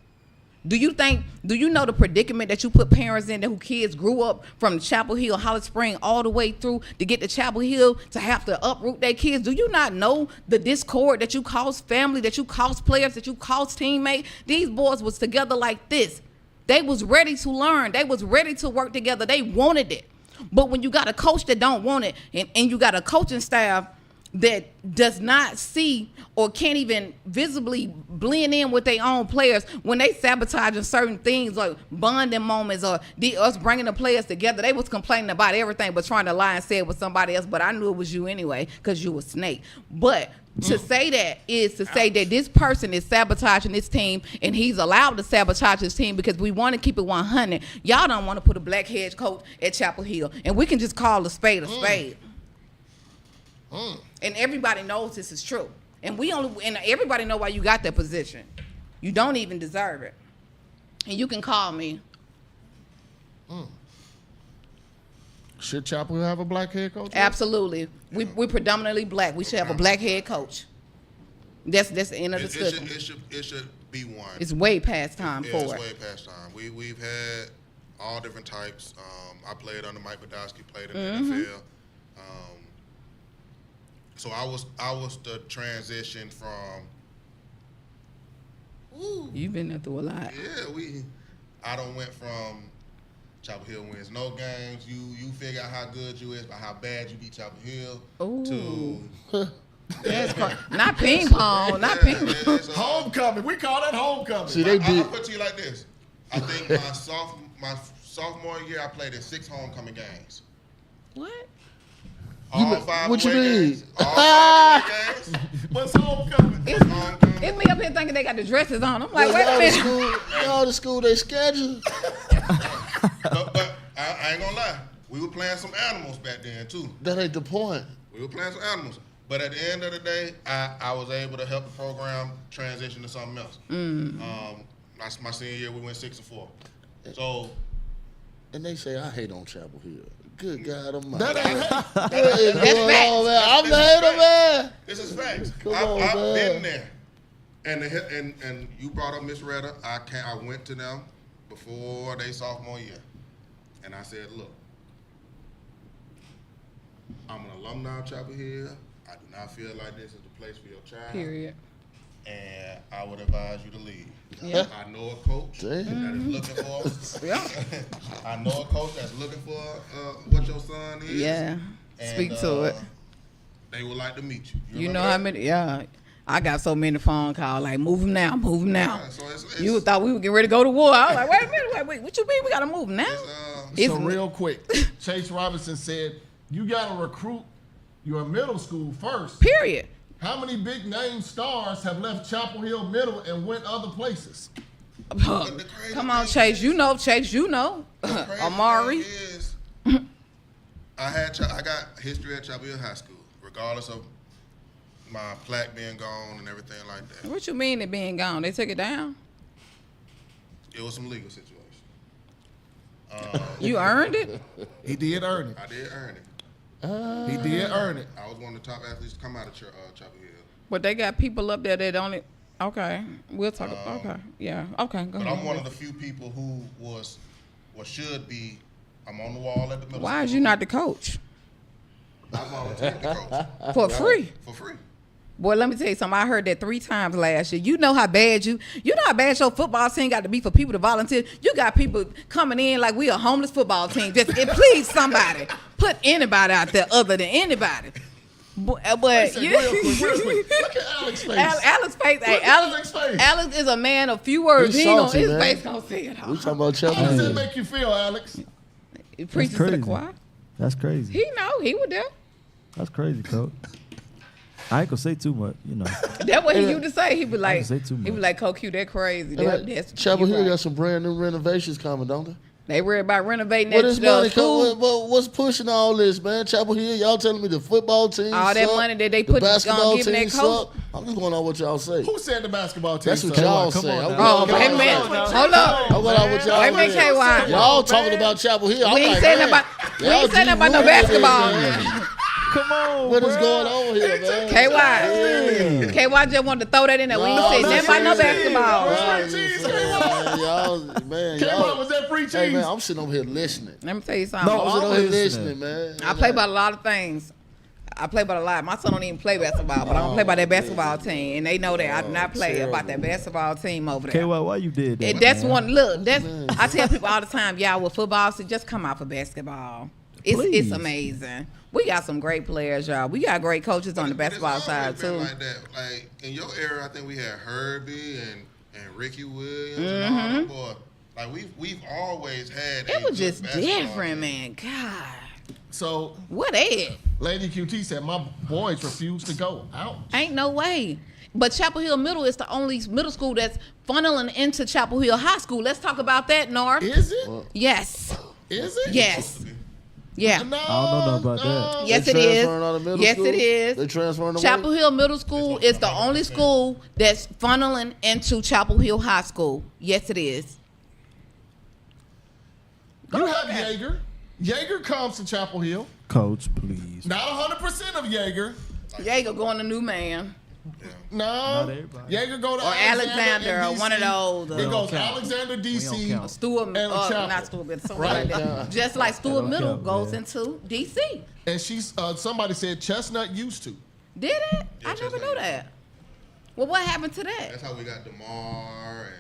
Do you know the predicament that you put parents in, that who kids grew up from Chapel Hill, Holly Spring, all the way through to get to Chapel Hill to have to uproot their kids? Do you not know the discord that you cause family, that you cause players, that you cause teammates? These boys was together like this. They was ready to learn. They was ready to work together. They wanted it. But when you got a coach that don't want it, and you got a coaching staff that does not see or can't even visibly blend in with their own players, when they sabotaging certain things like bonding moments or us bringing the players together, they was complaining about everything but trying to lie and say it was somebody else, but I knew it was you anyway because you a snake. But to say that is to say that this person is sabotaging this team, and he's allowed to sabotage his team because we want to keep it 100. Y'all don't want to put a black head coach at Chapel Hill, and we can just call a spade a spade. And everybody knows this is true. And everybody know why you got that position. You don't even deserve it. And you can call me. Should Chapel have a black head coach? Absolutely. We're predominantly black. We should have a black head coach. That's the end of the discussion. It should be one. It's way past time for It's it. way past time. We've had all different types. I played under Mike Podolsky, played in the NFL. So I was the transition from. You've been there through a lot. Yeah, I done went from Chapel Hill wins no games. You figure out how good you is by how bad you beat Chapel Hill. To That's not ping pong, not ping pong. Homecoming. We call that homecoming. See, they I'll did. put it to you like this. I think my sophomore year, I played in 6 homecoming games. What? All 5 what you away mean? games. All 5 away games. What's homecoming? It's me up here thinking they got the dresses on. I'm like, wait a minute. Y'all the school they schedule. But I ain't gonna lie. We were playing some animals back then too. That ain't the point. We were playing some animals. But at the end of the day, I was able to help the program transition to something else. My senior year, we went 6-4. So, And they say I hate on Chapel Hill. Good God Almighty. That ain't What is going on, man? I'm the hater, man. this is facts. Come I've on, been man. there. And you brought up Miss Retta. I went to them before they sophomore year. And I said, look, I'm an alumni of Chapel Hill. I do not feel like this is the place for your child. Period. And I would advise you to leave. Yeah. I know a coach Damn. that is looking for. Yeah. I know a coach that's looking for what your son is. Yeah. And, Speak to it. They would like to meet you. You know remember how that? many? Yeah. I got so many phone calls like, move him now, move him now. Yeah, so it's, You thought we were getting ready to go to war. I was like, wait a minute, wait, what you mean we got to move now? it's, So real quick, Chase Robinson said, you got to recruit You're in middle school first. Period. How many big name stars have left Chapel Hill Middle and went other places? Come on, Chase. You know. Crazy Amari. thing is, I got history at Chapel Hill High School, regardless of my plaque being gone and everything like that. What you mean it being gone? They took it down? It was some legal situation. You earned it? He did earn it. I did earn it. He did earn it. I was one of the top athletes to come out of Chapel Hill. But they got people up there that only. Okay, we'll talk. Okay, yeah. Okay, go But ahead. I'm one of the few people who should be. I'm on the wall at the middle Why school. is you not the coach? I volunteered to coach For free. for free. Boy, let me tell you something. I heard that 3 times last year. You know how bad you know how bad your football team got to be for people to volunteer. You got people coming in like we a homeless football team. Just please somebody put anybody out there other than anybody. But Listen, real quick. Look at Alex's face. Alex face. Hey, Look at Alex's face. Alex is a man of few words. He's He ain't gonna, salty, his man. face gonna say it We all. talking about How Chapel does Hill. it make you feel, Alex? He preaches to the crazy. choir. That's crazy. He know. He was there. That's crazy, coach. I ain't gonna say too much, you know. That's what he used to say. He be like, say too he be much. like, Coach Q, that crazy. That's Chapel you Hill right. got some brand new renovations coming, don't they? They worry about renovating What that is money? school. What's pushing all this, man? Chapel Hill, y'all telling me the football team All that suck, money that they the put basketball giving team that coach. suck. I'm just going on what y'all say. Who said the basketball team? That's what sucked? y'all Come say. on I'm now. going Oh, on wait a what minute. y'all say. Hold up. I'm going on what y'all Wait a minute, say. KY. Y'all talking about Chapel Hill. I'm We ain't like, saying man, about we y'all ain't saying G about no Rookie it is, basketball. man. Come on, What is bruh. going on here, man? KY just wanted to throw that in there. We ain't No, saying nothing about no that's basketball. Right, Free cheese, man, Came y'all. on, was that free cheese? Hey, man, I'm sitting over here listening. Let me tell you something. No, I'm sitting over here listening. listening, man. I play about a lot of things. I play about a lot. My son don't even play basketball, but I don't play by that basketball team, and they know that I do not play about that basketball team over there. KY, why you did that? That's man? one. Look, that's I tell people all the time, y'all with football, so just come out for basketball. It's Please. amazing. We got some great players, y'all. We got great coaches on the But it's basketball always side been too. Like that. Like in your era, I think we had Herbie and Ricky Williams and all them boys. Like we've always had. It a was good just basketball different, team. man. God, So, what at? Lady QT said, my boys refuse to go out. Ain't no way. But Chapel Hill Middle is the only middle school that's funneling into Chapel Hill High School. Let's talk about that, North. Is it? Yes. Is it? Yes. Yeah. No, I don't know about that. Yes, They it is. transferring out of middle Yes, school? it is. They transferring away? Chapel Hill Middle School is the only school that's funneling into Chapel Hill High School. Yes, it is. You have Jaeger. Jaeger comes to Chapel Hill. Coach, please. Not 100% of Jaeger. Jaeger going to New Man. No. Not everybody. Jaeger go to Or Alexander, and or one of DC. those. It goes count. Alexander, don't DC. count. Stewart, And Chapel. not Stewart, but something Right. like that. Just like Stewart don't Middle count, goes man. into DC. And she's somebody said Chestnut used to. Did it? Yeah, I never Chestnut. knew that. Well, what happened to that? That's how we got DeMar and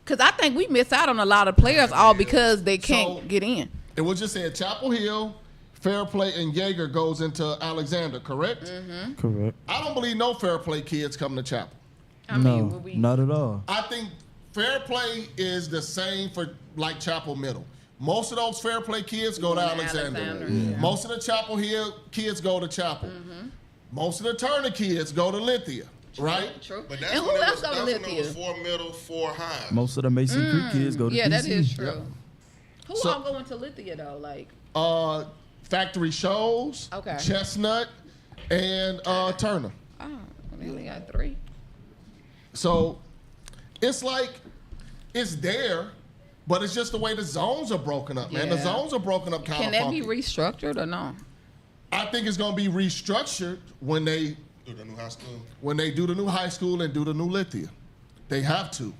Because I think we miss out on a lot of players all because they can't So- get in. It was just said Chapel Hill, Fair Play, and Jaeger goes into Alexander, correct? Mm-hmm. Correct. I don't believe no Fair Play kids come to Chapel. I no, mean, when we, not at all. I think Fair Play is the same for like Chapel Middle. Most of those Fair Play kids go to Going to Alexander. Alexander, yeah. Mm-hmm. Most of the Chapel Hill kids go to Chapel. Most of the Turner kids go to Lithia, right? True. but that's And who when it else was, go to that's when it Lithia? was 4 middle, 4 high. Most of the Mason Creek kids go to Yeah, that DC. is true. Yep. Who So- all going to Lithia though? Like, Factory Shows, Okay. Chestnut, and Turner. oh, they only got 3. So it's like it's there, but it's just the way the zones are broken up, man. The Yeah. zones are broken up kind Can of that be funky. restructured or no? I think it's gonna be restructured when they Through the new high school. do the new high school and do the new Lithia. They have to.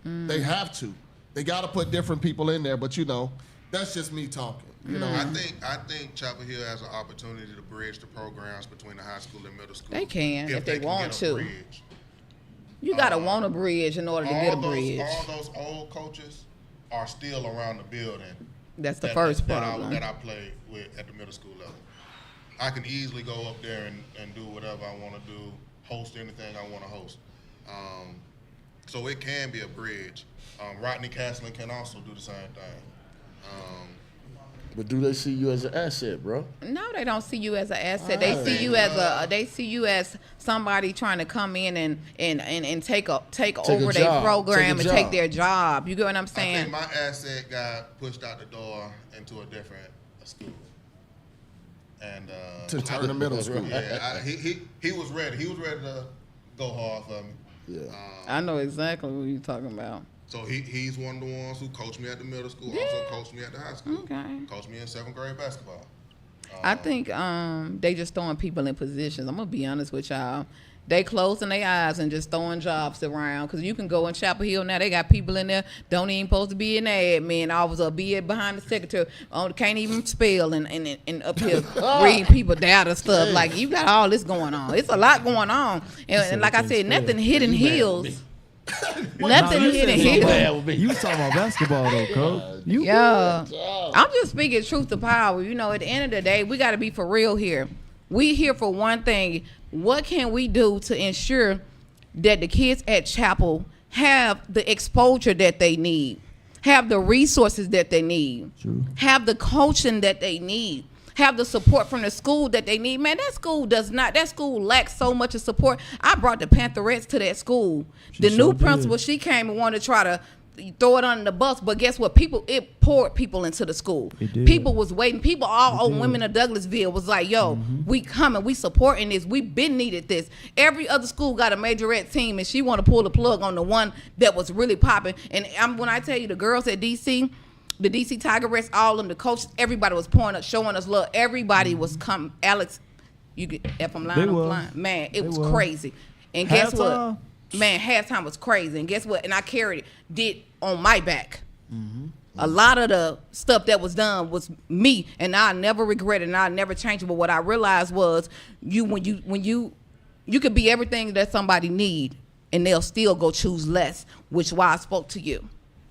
They have to. They got to put different people in there, but you know, that's just me talking. You know, I think Chapel Hill has an opportunity to bridge the programs between the high school and middle school. They can if they can want get a to. bridge. You gotta want a bridge in order to get a bridge. All those old coaches are still around the building. That's the first that problem. I played with at the middle school level. I can easily go up there and do whatever I want to do, host anything I want to host. So it can be a bridge. Rodney Castling can also do the same thing. But do they see you as an asset, bro? No, they don't see you as an asset. They see you as somebody trying to come in and take over their job. program Take a and take job. their job. You get what I'm I saying? think my asset got pushed out the door into a different school. And To turn to middle school. yeah, he was ready. He was ready to go hard for me. Yeah. I know exactly what you're talking about. So he's one of the ones who coached me at the middle school, also coached me at the high school. Okay. Coached me in 7th grade basketball. I think they just throwing people in positions. I'm gonna be honest with y'all. They closing their eyes and just throwing jobs around. Cause you can go in Chapel Hill now. They got people in there don't even supposed to be in the admin office or be behind the secretary. Can't even spell and up here reading people data stuff. Like you got all this going on. It's a lot going on. And like I said, nothing hidden heels. Nothing hidden heels. You was talking about basketball though, Coach. Yeah. I'm just speaking truth to power. You know, at the end of the day, we got to be for real here. We here for one thing. What can we do to ensure that the kids at Chapel have the exposure that they need, have the resources that they need, have the coaching that they need, have the support from the school that they need? Man, that school lacks so much of support. I brought the Pantherettes to that school. The new principal, she came and wanted to try to throw it under the bus, but guess what? It poured people into the school. People was waiting. People, all old women of Douglasville was like, yo, we coming, we supporting this. We been needed this. Every other school got a majorette team, and she want to pull the plug on the one that was really popping. And when I tell you, the girls at DC, the DC Tigerettes, all of them, the coaches, everybody was pouring up, showing us love. Everybody was coming. Alex, you get if I'm lying, I'm lying. Man, it was crazy. And guess what? Man, halftime was crazy. And guess what? And I carried it on my back. A lot of the stuff that was done was me, and I never regret it, and I never changed it. But what I realized was, when you could be everything that somebody need, and they'll still go choose less. Which why I spoke to you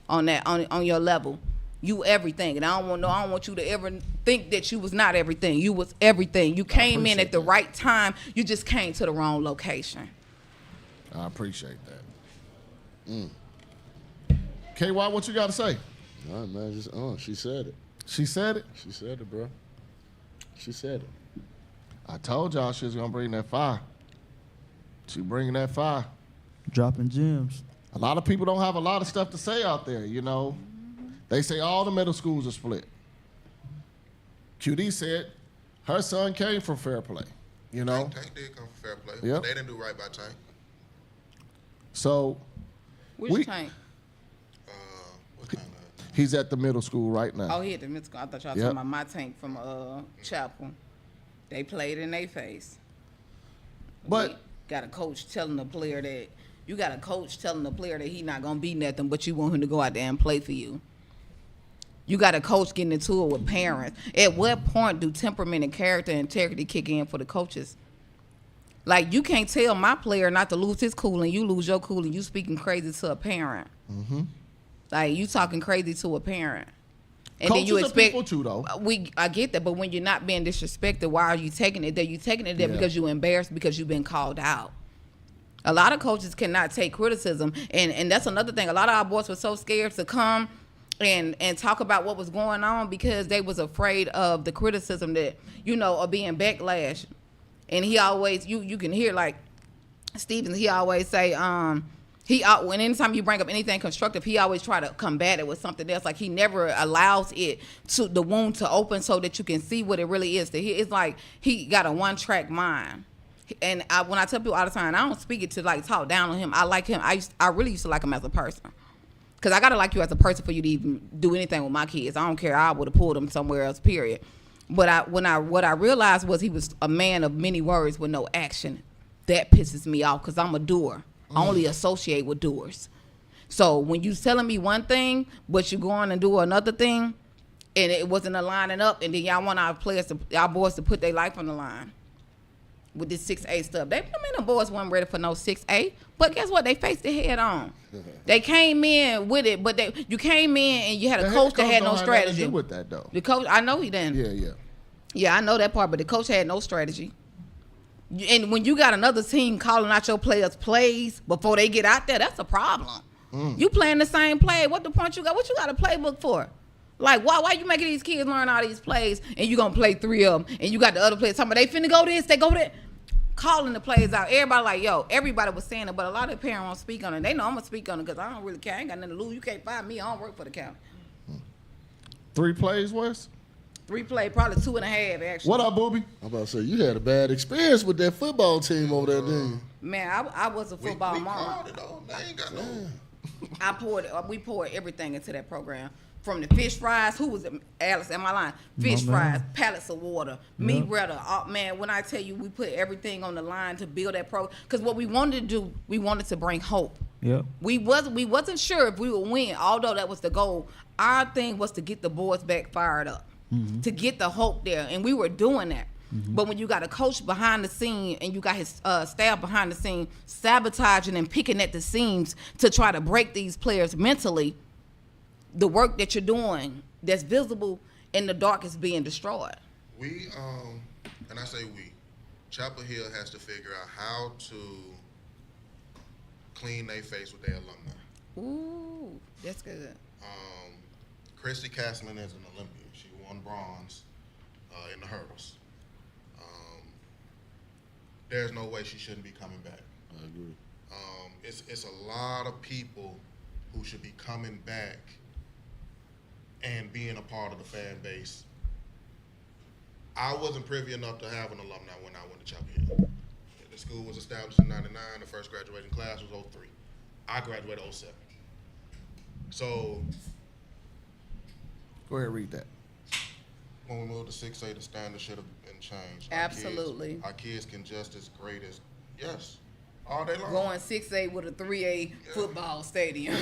on that on your level. You everything, and I don't want you to ever think that you was not everything. You was everything. You came in at the right time. You just came to the wrong location. I appreciate that. KY, what you got to say? All right, man. Just she said it. She said it. She said it, bro. She said it. I told y'all she was gonna bring that fire. She bringing that fire. Dropping gems. A lot of people don't have a lot of stuff to say out there, you know. They say all the middle schools are split. QD said her son came from Fair Play, you know. Tank did come from Fair Play. Yep. But they didn't do right by Tank. So Which tank? What time he's at the middle school right now. Oh, he at the middle school. I thought y'all Yep. talking about my tank from Chapel. They played in their face. But We got a coach telling the player that he not gonna be nothing, but you want him to go out there and play for you. You got a coach getting into it with parents. At what point do temperament and character and integrity kick in for the coaches? Like, you can't tell my player not to lose his cool and you lose your cool and you speaking crazy to a parent. Like, you talking crazy to a parent. And coaches then you are expect people too, though. I get that, but when you're not being disrespected, why are you taking it there? You taking it there Yeah. because you're embarrassed because you've been called out. A lot of coaches cannot take criticism, and that's another thing. A lot of our boys were so scared to come and talk about what was going on because they was afraid of the criticism that, of being backlash. And he always, you can hear, like, Stevens, he always say, when anytime you bring up anything constructive, he always try to combat it with something else. Like, he never allows the wound to open so that you can see what it really is. It's like he got a one-track mind. And when I tell people all the time, I don't speak it to, like, talk down on him. I like him. I really used to like him as a person. Because I got to like you as a person for you to even do anything with my kids. I don't care. I would have pulled them somewhere else, period. But what I realized was he was a man of many words with no action. That pisses me off because I'm a doer. I only associate with doers. So when you telling me one thing, but you going and do another thing, and it wasn't aligning up, and then y'all want our boys to put their life on the line with this 6A stuff. The boys weren't ready for no 6A, but guess what? They faced it head on. They came in with it, but you came in and you had a coach that had no strategy. Nothing to do with that, though. The coach, I know he didn't. Yeah. Yeah, I know that part, but the coach had no strategy. And when you got another team calling out your players' plays before they get out there, that's a problem. You playing the same play. What the point you got? What you got a playbook for? Like, why you making these kids learn all these plays and you gonna play 3 of them and you got the other players talking about they finna go this, they go that, calling the plays out. Everybody like, yo, everybody was saying it, but a lot of parents won't speak on it. They know I'm gonna speak on it because I don't really care. I ain't got nothing to lose. You can't find me. I don't work for the county. 3 plays, Wes? 3 play, probably 2.5 actually. What up, Booby? I'm about to say, you had a bad experience with that football team over there, didn't you? Man, I was a football we mom. called it though. They ain't got no. We poured everything into that program. From the fish fries, who was it? Alice, am I lying? Fish No, man. fries, pallets of water, me brother. Oh, man, when I tell you we put everything on the line to build that program, because what we wanted to do, we wanted to bring hope. Yep. We wasn't sure if we would win, although that was the goal. Our thing was to get the boys back fired up, to get the hope there, and we were doing that. But when you got a coach behind the scene and you got his staff behind the scene sabotaging and picking at the seams to try to break these players mentally, the work that you're doing that's visible in the dark is being destroyed. We and I say we, Chapel Hill has to figure out how to clean their face with their alumni. Ooh, that's good. Christy Castleman is an Olympian. She won bronze in the hurdles. There's no way she shouldn't be coming back. I agree. It's a lot of people who should be coming back and being a part of the fan base. I wasn't privy enough to have an alumni when I went to Chapel Hill. The school was established in '99. The first graduating class was '03. I graduated '07. So Go ahead and read that. when we moved to 6A, the standard should have been changed. Absolutely. Our kids can just as great as, yes, all day long. Going 6A with a 3A football stadium.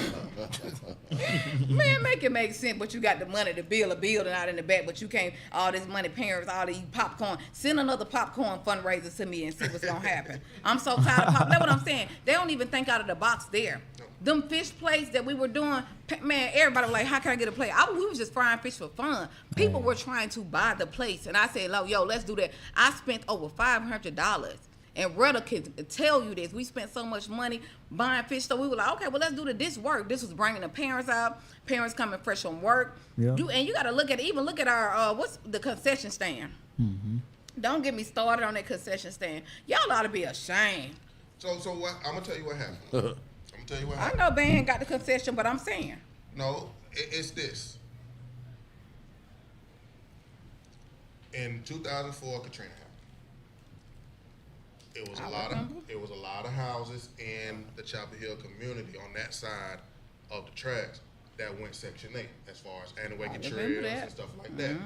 Man, make it make sense, but you got the money to build a building out in the back, but you can't, all this money, parents, all these popcorn. Send another popcorn fundraiser to me and see what's going to happen. I'm so tired of popcorn. That's what I'm saying. They don't even think out of the box there. Them fish plates that we were doing, man, everybody was like, how can I get a plate? We was just frying fish for fun. People were trying to buy the plates, and I said, yo, let's do that. I spent over $500. And Retta can tell you this. We spent so much money buying fish, so we were like, okay, well, let's do this work. This was bringing the parents out, parents coming fresh from work. Yeah. You got to look at our, what's the concession stand? Don't get me started on that concession stand. Y'all ought to be ashamed. So what? I'm gonna tell you what happened. I know Band got the concession, but I'm saying. No, it's this. In 2004, Katrina happened. It was a lot of houses in the Chapel Hill community on that side of the tracks that went Section 8 as far as Anawake trails and stuff like that.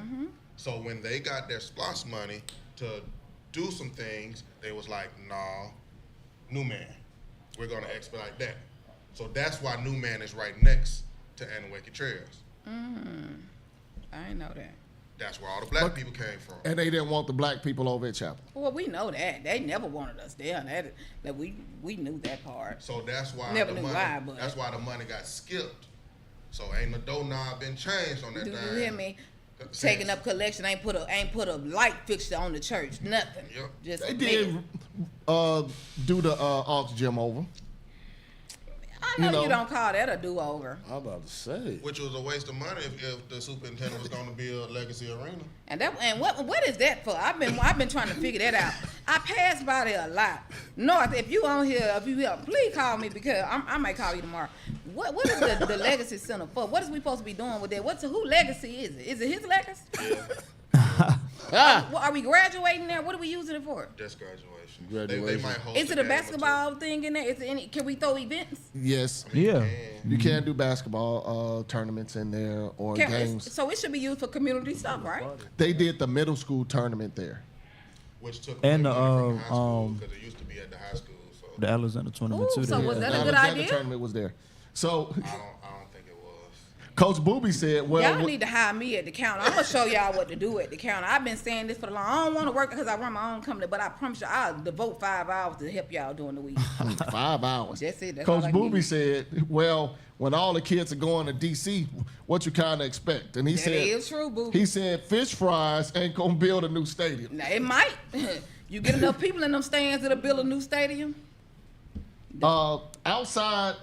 So when they got their SPLOST money to do some things, they was like, nah, Newman, we're gonna expedite that. So that's why Newman is right next to Anawake trails. I didn't know that. That's where all the black people came from. And they didn't want the black people over at Chapel. Well, we know that. They never wanted us there. That we knew that part. So that's why Never knew why, but that's why the money got skipped. So ain't the doorknob been changed on that do thing. you hear me? Since. Taking up collection ain't put a light fixture on the church. Nothing. Yep. Just They a did big- do the Aux gym over. I know you know. you don't call that a do-over. I'm about to say. Which was a waste of money if the superintendent was going to build Legacy Arena. And what is that for? I've been trying to figure that out. I pass by there a lot. North, if you here, please call me because I might call you tomorrow. What is the Legacy Center for? What is we supposed to be doing with that? Who legacy is it? Is it his legacy? Are we graduating there? What are we using it for? Just graduation. Graduation. They might host Is it a a game or two. basketball thing in there? Is it any? Can we throw events? Yes. Yeah. You can do basketball tournaments in there or games. So it should be used for community stuff, right? They did the middle school tournament there. Which took And away the, money from the high school um, because it used to be at the high school. So The Alexander tournament Ooh, too. so they was had that a good Alexander idea? tournament was there. So I don't think it was. Coach Booby said, well, Y'all need to hire me at the counter. I'm gonna show y'all what to do at the counter. I've been saying this for the long. I don't want to work because I run my own company, but I promise you, I'll devote 5 hours to help y'all during the week. 5 hours. That's it. That's all Coach I Booby need. said, well, when all the kids are going to D.C., what you kind of expect? And he That said, is true, boo. he said, fish fries ain't going to build a new stadium. Now, it might. You get enough people in them stands that'll build a new stadium. Outside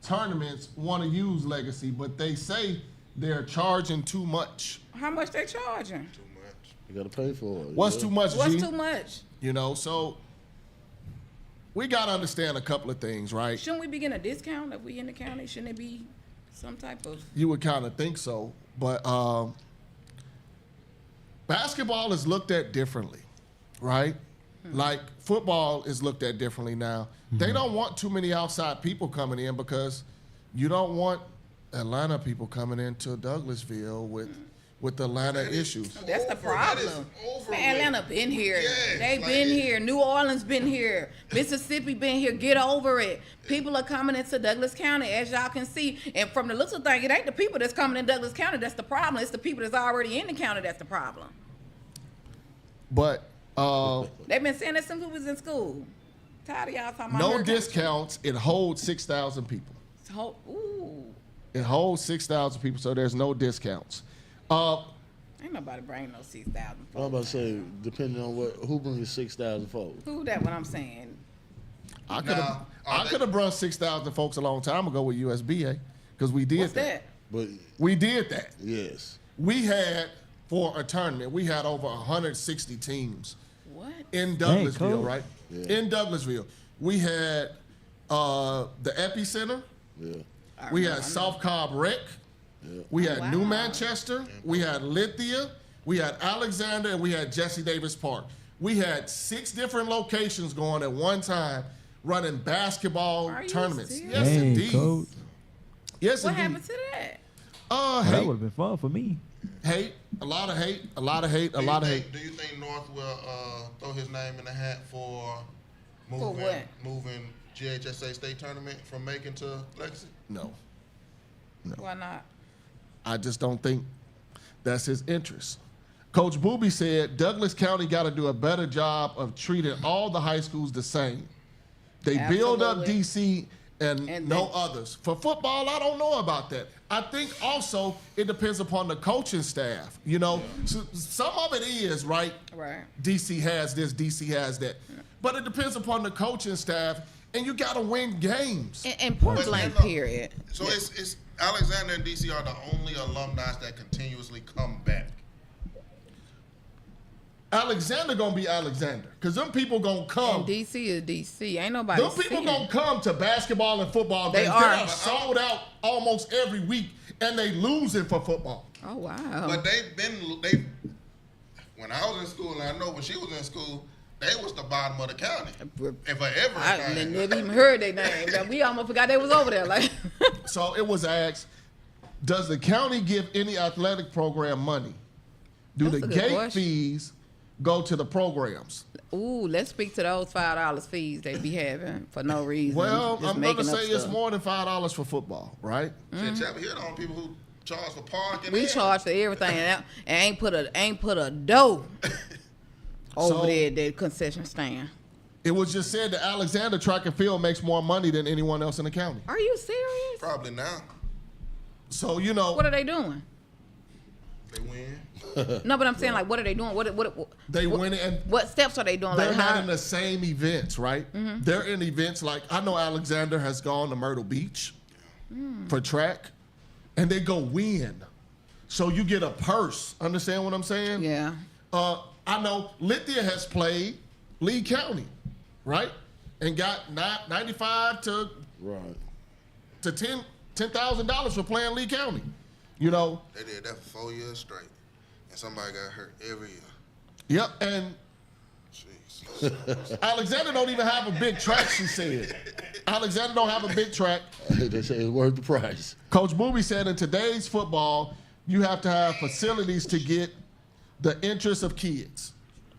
tournaments want to use Legacy, but they say they're charging too much. How much they charging? Too much. You gotta pay for it. What's too much, What's G? too much? You know, so we got to understand a couple of things, right? Shouldn't we be getting a discount if we in the county? Shouldn't it be some type of? You would kind of think so, but basketball is looked at differently, right? Like football is looked at differently now. They don't want too many outside people coming in because you don't want Atlanta people coming into Douglasville with Atlanta issues. That's the That is problem. over Man, with. Atlanta been here. Yes, They've like been it- here. New Orleans been here. Mississippi been here. Get over it. People are coming into Douglas County, as y'all can see. And from the looks of things, it ain't the people that's coming in Douglas County that's the problem. It's the people that's already in the county that's the problem. But They've been saying that since we was in school. Tired of y'all talking about no hurricane. discounts. It holds 6,000 people. Ooh, It holds 6,000 people, so there's no discounts. ain't nobody bringing no 6,000 I'm about to folks. say, depending on who brings 6,000 folks. Who that what I'm saying? I could have Nah, I could have brought 6,000 folks a long time ago with USBA because we did What's that? But We did that. yes, We had for a tournament. We had over 160 teams What? in Dang, Douglasville, cool. right? Yeah. In Douglasville, we had the Epicenter. yeah, We had South Cobb Rec. yeah. We had wow. New Manchester. We had Lithia. We had Alexander, and we had Jesse Davis Park. We had 6 different locations going at one time, running basketball Are you tournaments. serious? Yes, Dang, indeed. coach. Yes, What indeed. happened to that? That Hate, would have been fun for me. hate, a lot of hate, a lot of hate, a lot of hate. Do you think North will throw his name in the hat for what? moving GHSA state tournament from Macon to Legacy? No, Why not? I just don't think that's his interest. Coach Booby said Douglas County got to do a better job of treating all the high schools the same. They build up Absolutely. DC and no then- others. For football, I don't know about that. I think also it depends upon the coaching staff. You know, so some of it is, right? Right. DC has this, DC has that. But it depends upon the coaching staff, and you got to win games. And point But blank, then, period. So it's Alexander and DC are the only alumni that continuously come back. Alexander going to be Alexander because them people going to come. And DC is DC. Ain't nobody. Them people seeing. gonna come to basketball and football They games. are. They are sold out almost every week, and they losing for football. Oh wow. But when I was in school, and I know when she was in school, they was the bottom of the county. And for I everything. never even heard their name. Now, we almost forgot they was over there. Like, So it was asked, does the county give any athletic program money? Do That's the a good gate question. fees go to the programs? ooh, let's speak to those $5 fees they be having for no reason. Well, Just I'm going to making up say it's stuff. more than $5 for football, right? Shit, Chapel Hill the only people who charge for parking. We and- charge for everything and ain't put a dough over So- there at that concession stand. It was just said that Alexander Track and Field makes more money than anyone else in the county. Are you serious? Probably now. So, you know, What are they doing? They win. No, but I'm saying like, what are they doing? What they win it, and what steps are they doing? they're Like, not how? in the same events, right? They're in events like I know Alexander has gone to Myrtle Beach for track, and they go win. So you get a purse. Understand what I'm saying? Yeah. I know Lithia has played Lee County, right? And got $95 right. to $10,000 for playing Lee County. You know, They did that for 4 years straight. And somebody got hurt every year. yep. And Jeez. Alexander don't even have a big track, she said. Alexander don't have a big track. They say it's worth the price. Coach Booby said in today's football, you have to have facilities to get the interest of kids.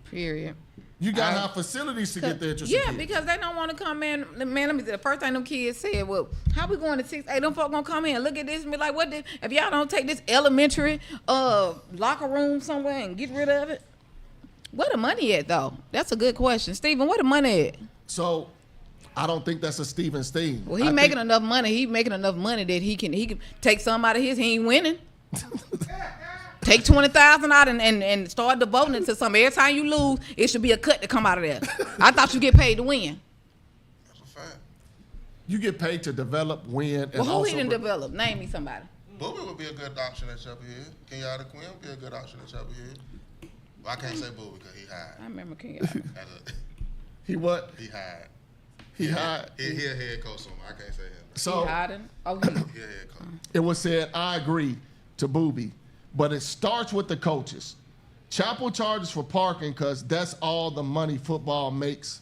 Period. You got to have facilities to get the interest Yeah, of kids. because they don't want to come in. Man, let me say the first thing them kids said, well, how we going to 6A? Them folk gonna come in, look at this and be like, what if y'all don't take this elementary locker room somewhere and get rid of it? Where the money at though? That's a good question. Steven, where the money at? So I don't think that's a Stevens thing. Well, he making enough money. He making enough money that he can take some out of his. He ain't winning. Take 20,000 out and start devoting it to something. Every time you lose, it should be a cut to come out of there. I thought you get paid to win. That's a fact. You get paid to develop, win, and Well, who also he didn't develop? Name me somebody. Booby would be a good option at Chapel Hill. Kenyatta Quinn would be a good option at Chapel Hill. Well, I can't say Booby because he I high. remember Kenyatta. He what? He high. He high. He a head coach somewhere. I can't say him. So Hiding. Oh, He a head coach. it was said, I agree to Booby, but it starts with the coaches. Chapel charges for parking because that's all the money football makes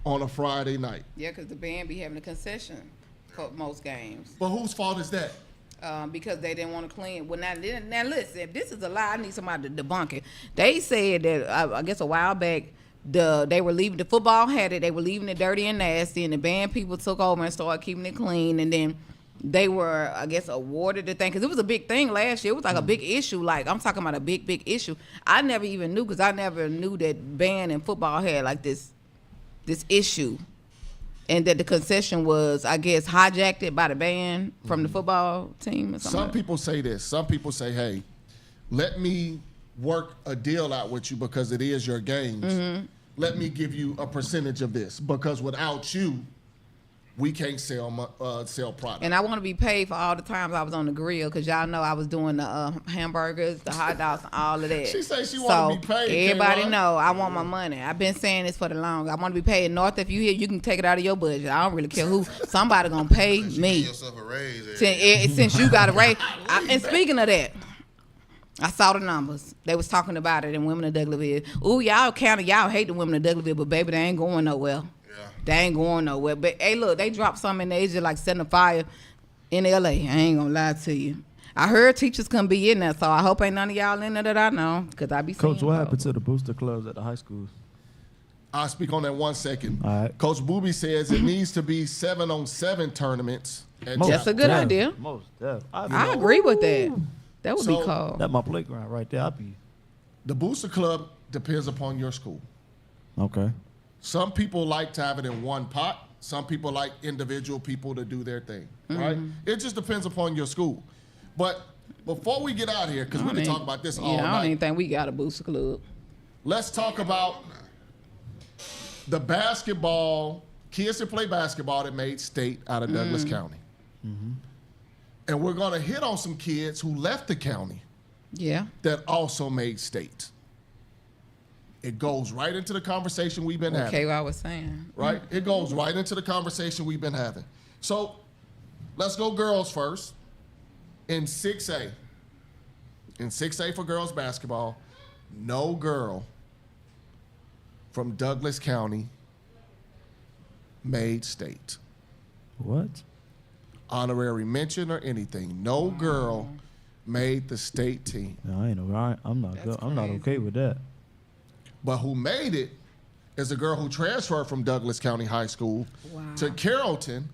on a Friday night. yeah, because the band be having a concession for most games. But whose fault is that? Because they didn't want to clean. Well, now listen, if this is a lie, I need somebody to debunk it. They said that, I guess a while back, they were leaving, the football had it, they were leaving it dirty and nasty, and the band people took over and started keeping it clean, and then they were, I guess, awarded the thing, because it was a big thing last year. It was like a big issue. Like, I'm talking about a big, big issue. I never even knew, because I never knew that band and football had, like, this issue. And that the concession was, I guess, hijacked it by the band from the football team or something. Some people say this. Some people say, hey, let me work a deal out with you because it is your games. Let me give you a percentage of this because without you, we can't sell product. And I want to be paid for all the times I was on the grill, because y'all know I was doing the hamburgers, the hot dogs, and all of that. She say she wanna be paid, Everybody Kayla. know I want my money. I've been saying this for the long. I want to be paid. North, if you here, you can take it out of your budget. I don't really care who. Somebody gonna pay You me. give yourself a raise. Since you got a raise. And speaking of that, I saw the numbers. They was talking about it in Women of Douglasville. Ooh, y'all hate the Women of Douglasville, but baby, they ain't going nowhere. Yeah. They ain't going nowhere. But hey, look, they dropped something in the age of like setting a fire in LA. I ain't gonna lie to you. I heard teachers can be in there, so I hope ain't none of y'all in there that I know, because I be seeing Coach, what folks. happened to the booster clubs at the high schools? I'll speak on that 1 second. All right. Coach Booby says it needs to be 7-on-7 tournaments. At Most That's a good def. idea. Most def. I agree with that. That would So- be cool. That's my playground right there. I be The booster club depends upon your school. okay. Some people like to have it in one pot. Some people like individual people to do their thing, right? It just depends upon your school. But before we get out here, because we can talk about this all I don't night, even think we got a booster club. let's talk about the basketball, kids that play basketball that made state out of Douglas County. And we're going to hit on some kids who left the county Yeah. that also made state. It goes right into the conversation we've been having. Okay, what I was saying. Right? It goes right into the conversation we've been having. So let's go girls first. In 6A, for girls basketball, no girl from Douglas County made state. What? Honorary mention or anything. No girl made the state team. No, I ain't know. I'm not. That's I'm not crazy. okay with that. But who made it is a girl who transferred from Douglas County High School Wow. to Carrollton,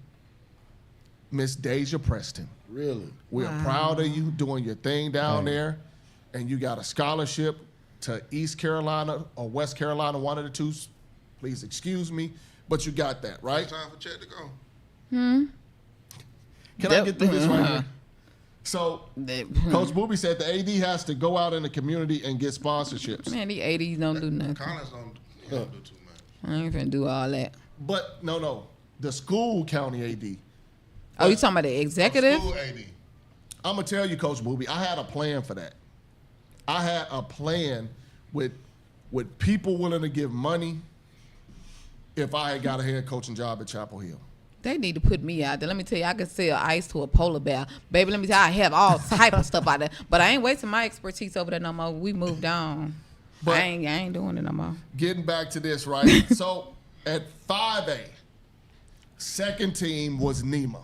Miss Deja Preston. Really? We're Wow. proud of you doing your thing down Hey. there, and you got a scholarship to East Carolina or West Carolina, one of the two. Please excuse me, but you got that, right? It's time for Chet to go. Can I get through this right here? So, That- Coach Booby said the AD has to go out in the community and get sponsorships. Man, these 80s don't do nothing. Collins don't do too much. I ain't finna do all that. But no, the school county AD. Oh, you talking about the executive? School AD. I'm gonna tell you, Coach Booby, I had a plan for that. I had a plan with people willing to give money if I had got a head coaching job at Chapel Hill. They need to put me out there. Let me tell you, I could sell ice to a polar bear. Baby, let me tell you, I have all type of stuff out there. But I ain't wasting my expertise over there no more. We moved on. But- I ain't doing it no more. Getting back to this, right? So at 5A, second team was Nema.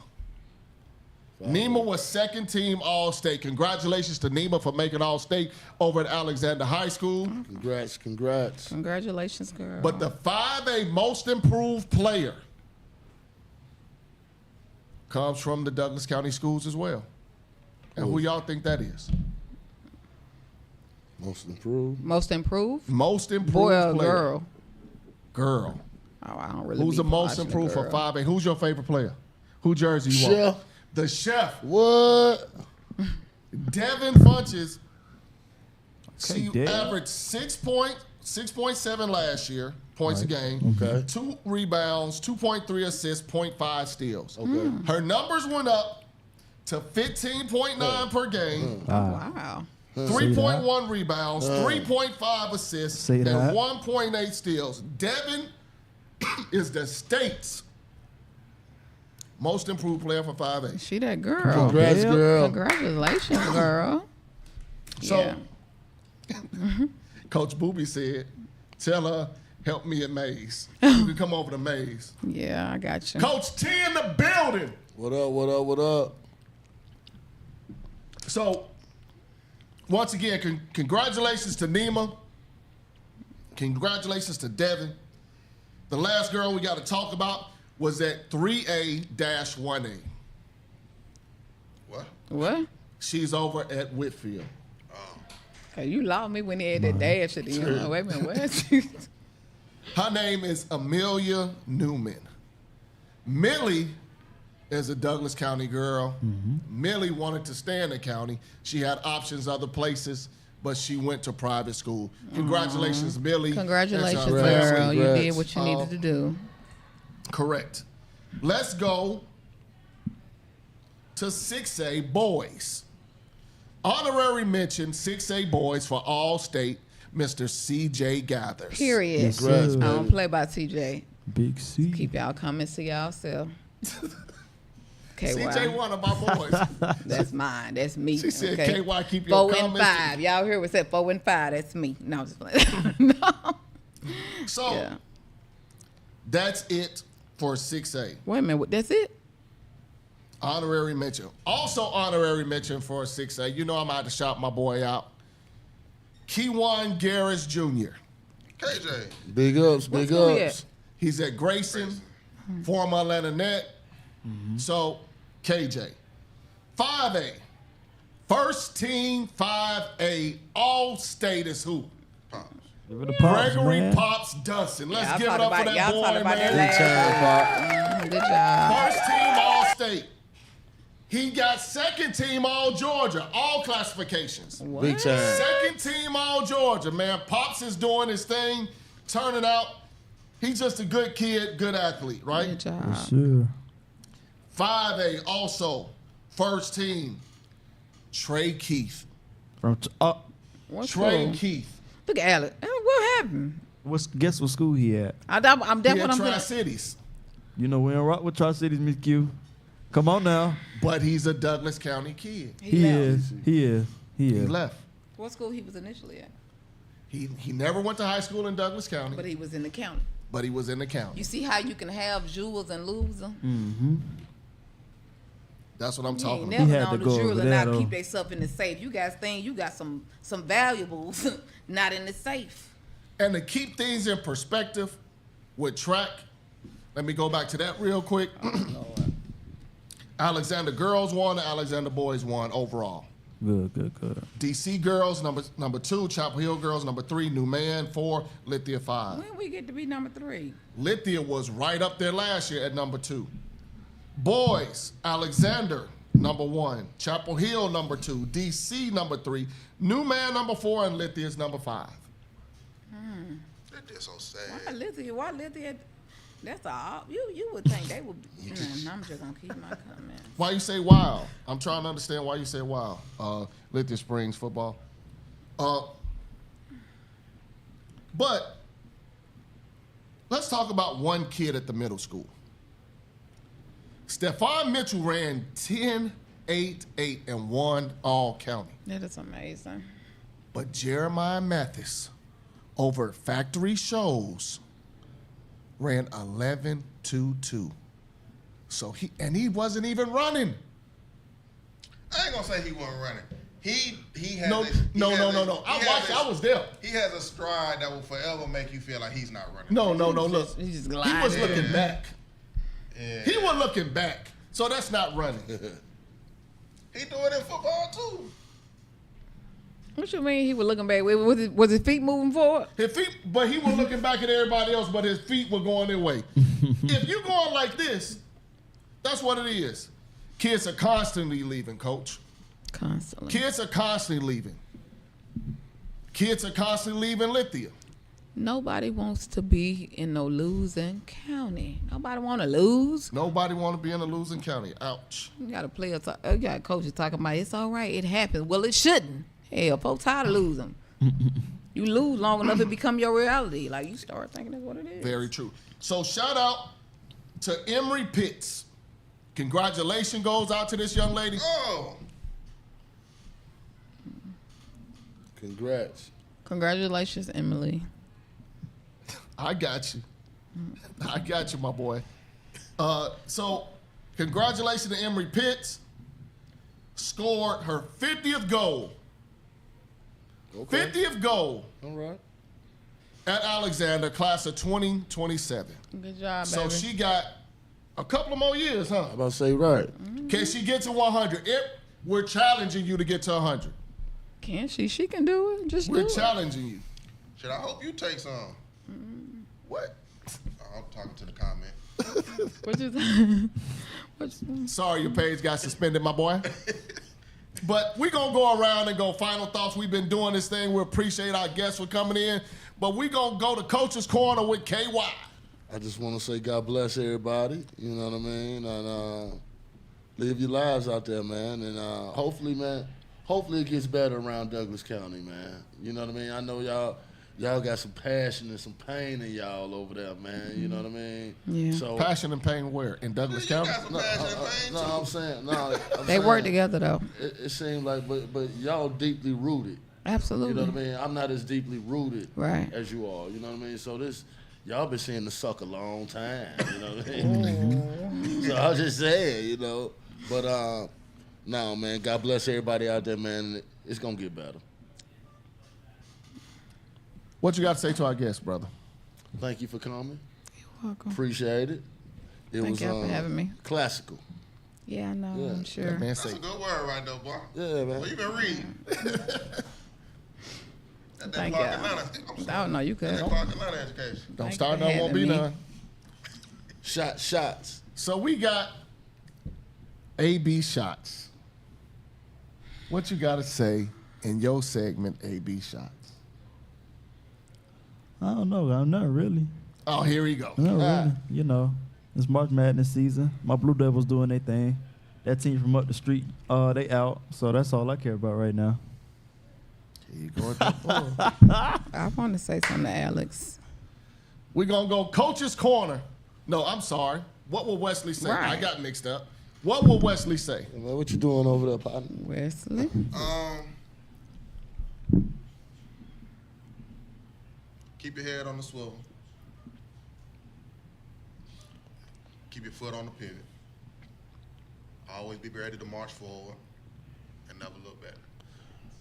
Nema was second team All-State. Congratulations to Nema for making All-State over at Alexander High School. Congrats. Congratulations, girl. But the 5A most improved player comes from the Douglas County schools as well. And who y'all think that is? Most improved. most improved? Most improved Boy or player. girl? Girl. Oh, I don't really Who's be the most watching improved for girl. 5A? Who's your favorite player? Who jersey you want? Chef. The chef. What? Devin Funches. Okay, She Dev. averaged 6.7 last year, points a game. Okay. 2 rebounds, 2.3 assists, 0.5 steals. Okay. Her numbers went up to 15.9 per game, Wow. 3.1 rebounds, 3.5 assists, Say and that. 1.8 steals. Devin is the state's most improved player for 5A. She that girl. Congrats, Yep. girl. Congratulations, girl. So, Yeah. Coach Booby said, tell her, help me at Mays. You can come over to Mays. Yeah, I got you. Coach T in the building. What up? What up? What up? So, once again, congratulations to Nima. Congratulations to Devin. The last girl we got to talk about was at 3A-1A. What? What? She's over at Whitfield. Hey, you lost me when they had that dash at the end. Wait a minute, what? Her name is Amelia Newman. Millie is a Douglas County girl. Millie wanted to stay in the county. She had options other places, but she went to private school. Congratulations, Millie. Congratulations, That's her family. girl. You Congrats. did what you needed to do. Correct. Let's go to 6A boys. Honorary mention 6A boys for All-State, Mr. C.J. Gathers. Period. Yes, Congrats, sir. I don't play by TJ. Big C. Keep y'all coming, see y'all self. Okay, C.J. one of my boys. That's mine. That's me. She said, okay? KY, keep your 4 and comments. 5. Y'all hear what said 4 and 5. That's me. No, I'm just playing. No. So Yeah. that's it for 6A. Wait a minute. That's it? Honorary mention. Also honorary mention for 6A. You know I'm out to shout my boy out. Keywan Garris Jr. KJ. Big ups. What Big school he ups. He's at Grayson, former Atlanta Net. So, KJ. 5A. First team 5A. All-State is who? Give it a pause, Gregory man. Pops Dunson. Let's Y'all give it talked up for about- that y'all boy, talked about that man. last- Big time, Pop. Good job. First team All-State. He got second team All-Georgia, all classifications. What? Big time. Second team All-Georgia, man. Pops is doing his thing, turning out. He's just a good kid, good athlete, right? Good job. Sure. 5A also, first team, Trey Keith. From What Trey school? Keith. Look at Alex. What happened? guess what school he at? I'm He that's at what I'm doing. Tri-Cities, You know we don't rock with Tri-Cities, Miss Q. Come on now. but he's a Douglas County kid. He left. is. He is. He He is. left. What school he was initially at? He never went to high school in Douglas County, But he was in the county. but he was in the county. You see how you can have jewels and lose them? Mm-hmm. That's what I'm You talking ain't about. never had known to the go jewel over and there, not though. keep their stuff in the safe. You guys think you got some valuables not in the safe. And to keep things in perspective with track, let me go back to that real quick. Alexander girls won, Alexander boys won overall. Good, good, good. DC girls number 2, Chapel Hill girls number 3, New Man 4, Lithia 5. When we get to be number 3? Lithia was right up there last year at number 2. Boys, Alexander number 1, Chapel Hill number 2, DC number 3, New Man number 4, and Lithia's number 5. That is so Why sad. Lithia? Why Lithia? That's all. You would think they would. I'm just gonna keep my comments. Why you say wow? I'm trying to understand why you say wow. Lithia Springs football. But let's talk about one kid at the middle school. Stephon Mitchell ran 10, 8, 8, and won all county. That is amazing. But Jeremiah Mathis over factory shows ran 11, 2, 2. So he wasn't even running. I ain't gonna say he wasn't running. He has No. a- he has a- I he has watched. a- I was there. He has a stride that will forever make you feel like he's not running. No. Look, He just he was glided. looking back. Yeah. He was looking back. So that's not running. He do it in football too. What you mean? He was looking back. Was his feet moving forward? His feet, but he was looking back at everybody else, but his feet were going their way. If you going like this, that's what it is. Kids are constantly leaving, coach. Constantly. Kids are constantly leaving. Kids are constantly leaving Lithia. Nobody wants to be in no losing county. Nobody want to lose. Nobody want to be in a losing county. Ouch. You got a player, you got coaches talking about it's all right, it happens. Well, it shouldn't. Hell, folks tired of losing. You lose long enough, it become your reality. Like you start thinking that's what it is. Very true. So shout out to Emory Pitts. Congratulations goes out to this young lady. Oh, Congrats. Congratulations, Emily. I got you. I got you, my boy. So congratulations to Emory Pitts. Scored her 50th goal. Okay. 50th goal All right. at Alexander, class of 2027. Good job, So baby. she got a couple of more years, huh? I'm about to say right. Can she get to 100? We're challenging you to get to 100. Can she? She can do it. Just We're do it. challenging you. shit, I hope you take some. What? I'm talking to the comment. What you what you Sorry your page got suspended, my boy. But we're going to go around and go final thoughts. We've been doing this thing. We appreciate our guests for coming in. But we're going to go to Coach's Corner with KY. I just want to say God bless everybody. You know what I mean? And live your lives out there, man. And hopefully it gets better around Douglas County, man. You know what I mean? I know y'all got some passion and some pain in y'all over there, man. You know what I mean? Yeah. So Passion and pain where? In Douglas You County? got some passion and pain, no, too. I'm saying no. I'm They saying, work together though. It seems like, but y'all deeply rooted. Absolutely. You know what I mean? I'm not as deeply rooted Right. as you are. You know what I mean? So y'all been seeing the suck a long time. You know what I mean? So I was just saying, you know. But no, man. God bless everybody out there, man. It's gonna get better. What you got to say to our guests, brother? Thank you for coming. Welcome. Appreciate it. It Thank was y'all for having me. classical. Yeah, I know. Yeah. I'm sure. Man, That's say, a good word right there, boy. Yeah, man. Well, you been reading. That Thank Clark y'all. Atlanta. I'm sorry. Oh no, you could. That Clark Atlanta education. don't Thank start you for none, won't be having me. none. Shots. So we got AB Shots. What you got to say in your segment, AB Shots? I don't know. I'm not really. Oh, here we go. Not really. You know, it's March Madness season. My Blue Devils doing their thing. That team from up the street, they out. So that's all I care about right now. Here you go with that ball. I want to say something to Alex. We're going to go Coach's Corner. No, I'm sorry. What will Wesley say? Right. I got mixed up. What will Wesley say? Hey, man, what you doing over there, partner? Wesley. Keep your head on the swivel. Keep your foot on the pivot. Always be ready to march forward and never look back.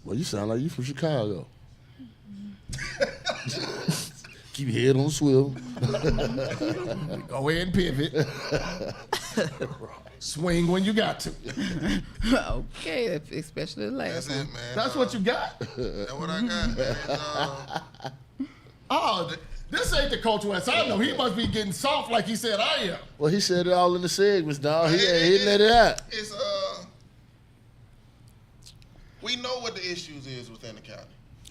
Well, you sound like you from Chicago. Keep your head on the swivel. Go ahead and pivot. Swing when you got to. Okay, especially the last That's one. it, man. That's what you got. That's what I got, man. Oh, this ain't the Coach West. I know he must be getting soft like he said I am. Well, he said it all in the segments, dog. He let it out. It's we know what the issues is within the county.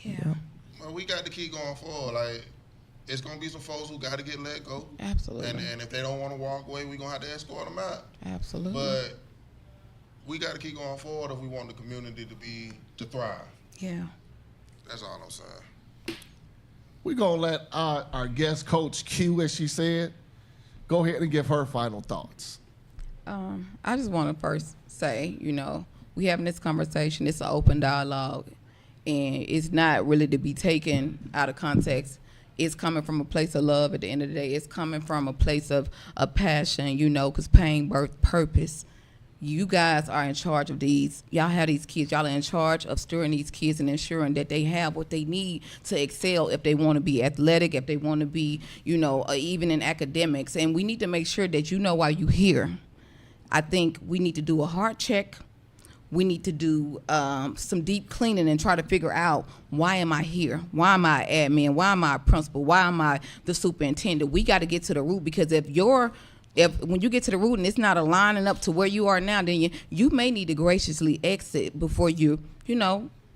Yeah, Well, we got to keep going forward. Like, it's gonna be some folks who got to get let go, absolutely. and if they don't want to walk away, we gonna have to escort them out. Absolutely. But we got to keep going forward if we want the community to thrive. yeah. That's all I'm saying. We're going to let our guest coach Q, as she said, go ahead and give her final thoughts. I just want to first say, we having this conversation. It's an open dialogue, and it's not really to be taken out of context. It's coming from a place of love. At the end of the day, it's coming from a place of passion. Because pain birth purpose. You guys are in charge of these. Y'all have these kids. Y'all are in charge of steering these kids and ensuring that they have what they need to excel if they want to be athletic, if they want to be, even in academics. And we need to make sure that you know why you're here. I think we need to do a heart check. We need to do some deep cleaning and try to figure out, why am I here? Why am I admin? Why am I a principal? Why am I the superintendent? We got to get to the root, because if when you get to the root and it's not aligning up to where you are now, then you may need to graciously exit before you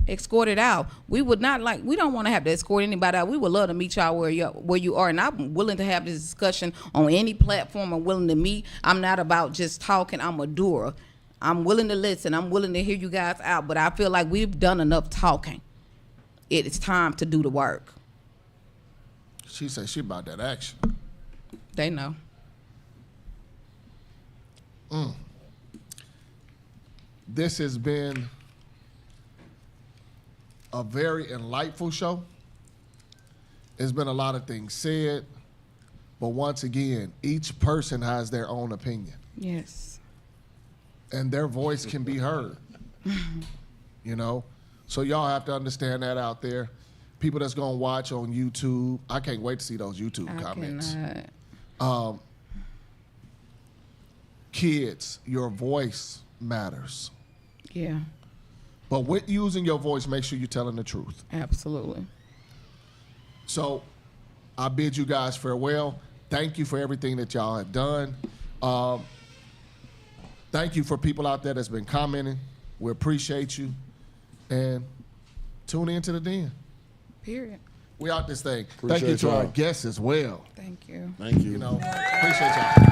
escorted out. We would not we don't want to have to escort anybody out. We would love to meet y'all where you are, and I'm willing to have this discussion on any platform. I'm willing to meet. I'm not about just talking. I'm a doer. I'm willing to listen. I'm willing to hear you guys out, but I feel like we've done enough talking. It is time to do the work. She said she about that action. They know. This has been a very enlightful show. There's been a lot of things said, but once again, each person has their own opinion, Yes. and their voice can be heard. You know, so y'all have to understand that out there. People that's gonna watch on YouTube, I can't wait to see those YouTube I comments. cannot. Kids, your voice matters. Yeah, But with using your voice, make sure you're telling the truth. absolutely. So I bid you guys farewell. Thank you for everything that y'all have done. Thank you for people out there that's been commenting. We appreciate you. And tune in to the Den. Period. We out this thing. Thank you Appreciate to our y'all. guests as well. Thank you. Thank you. You know, appreciate y'all.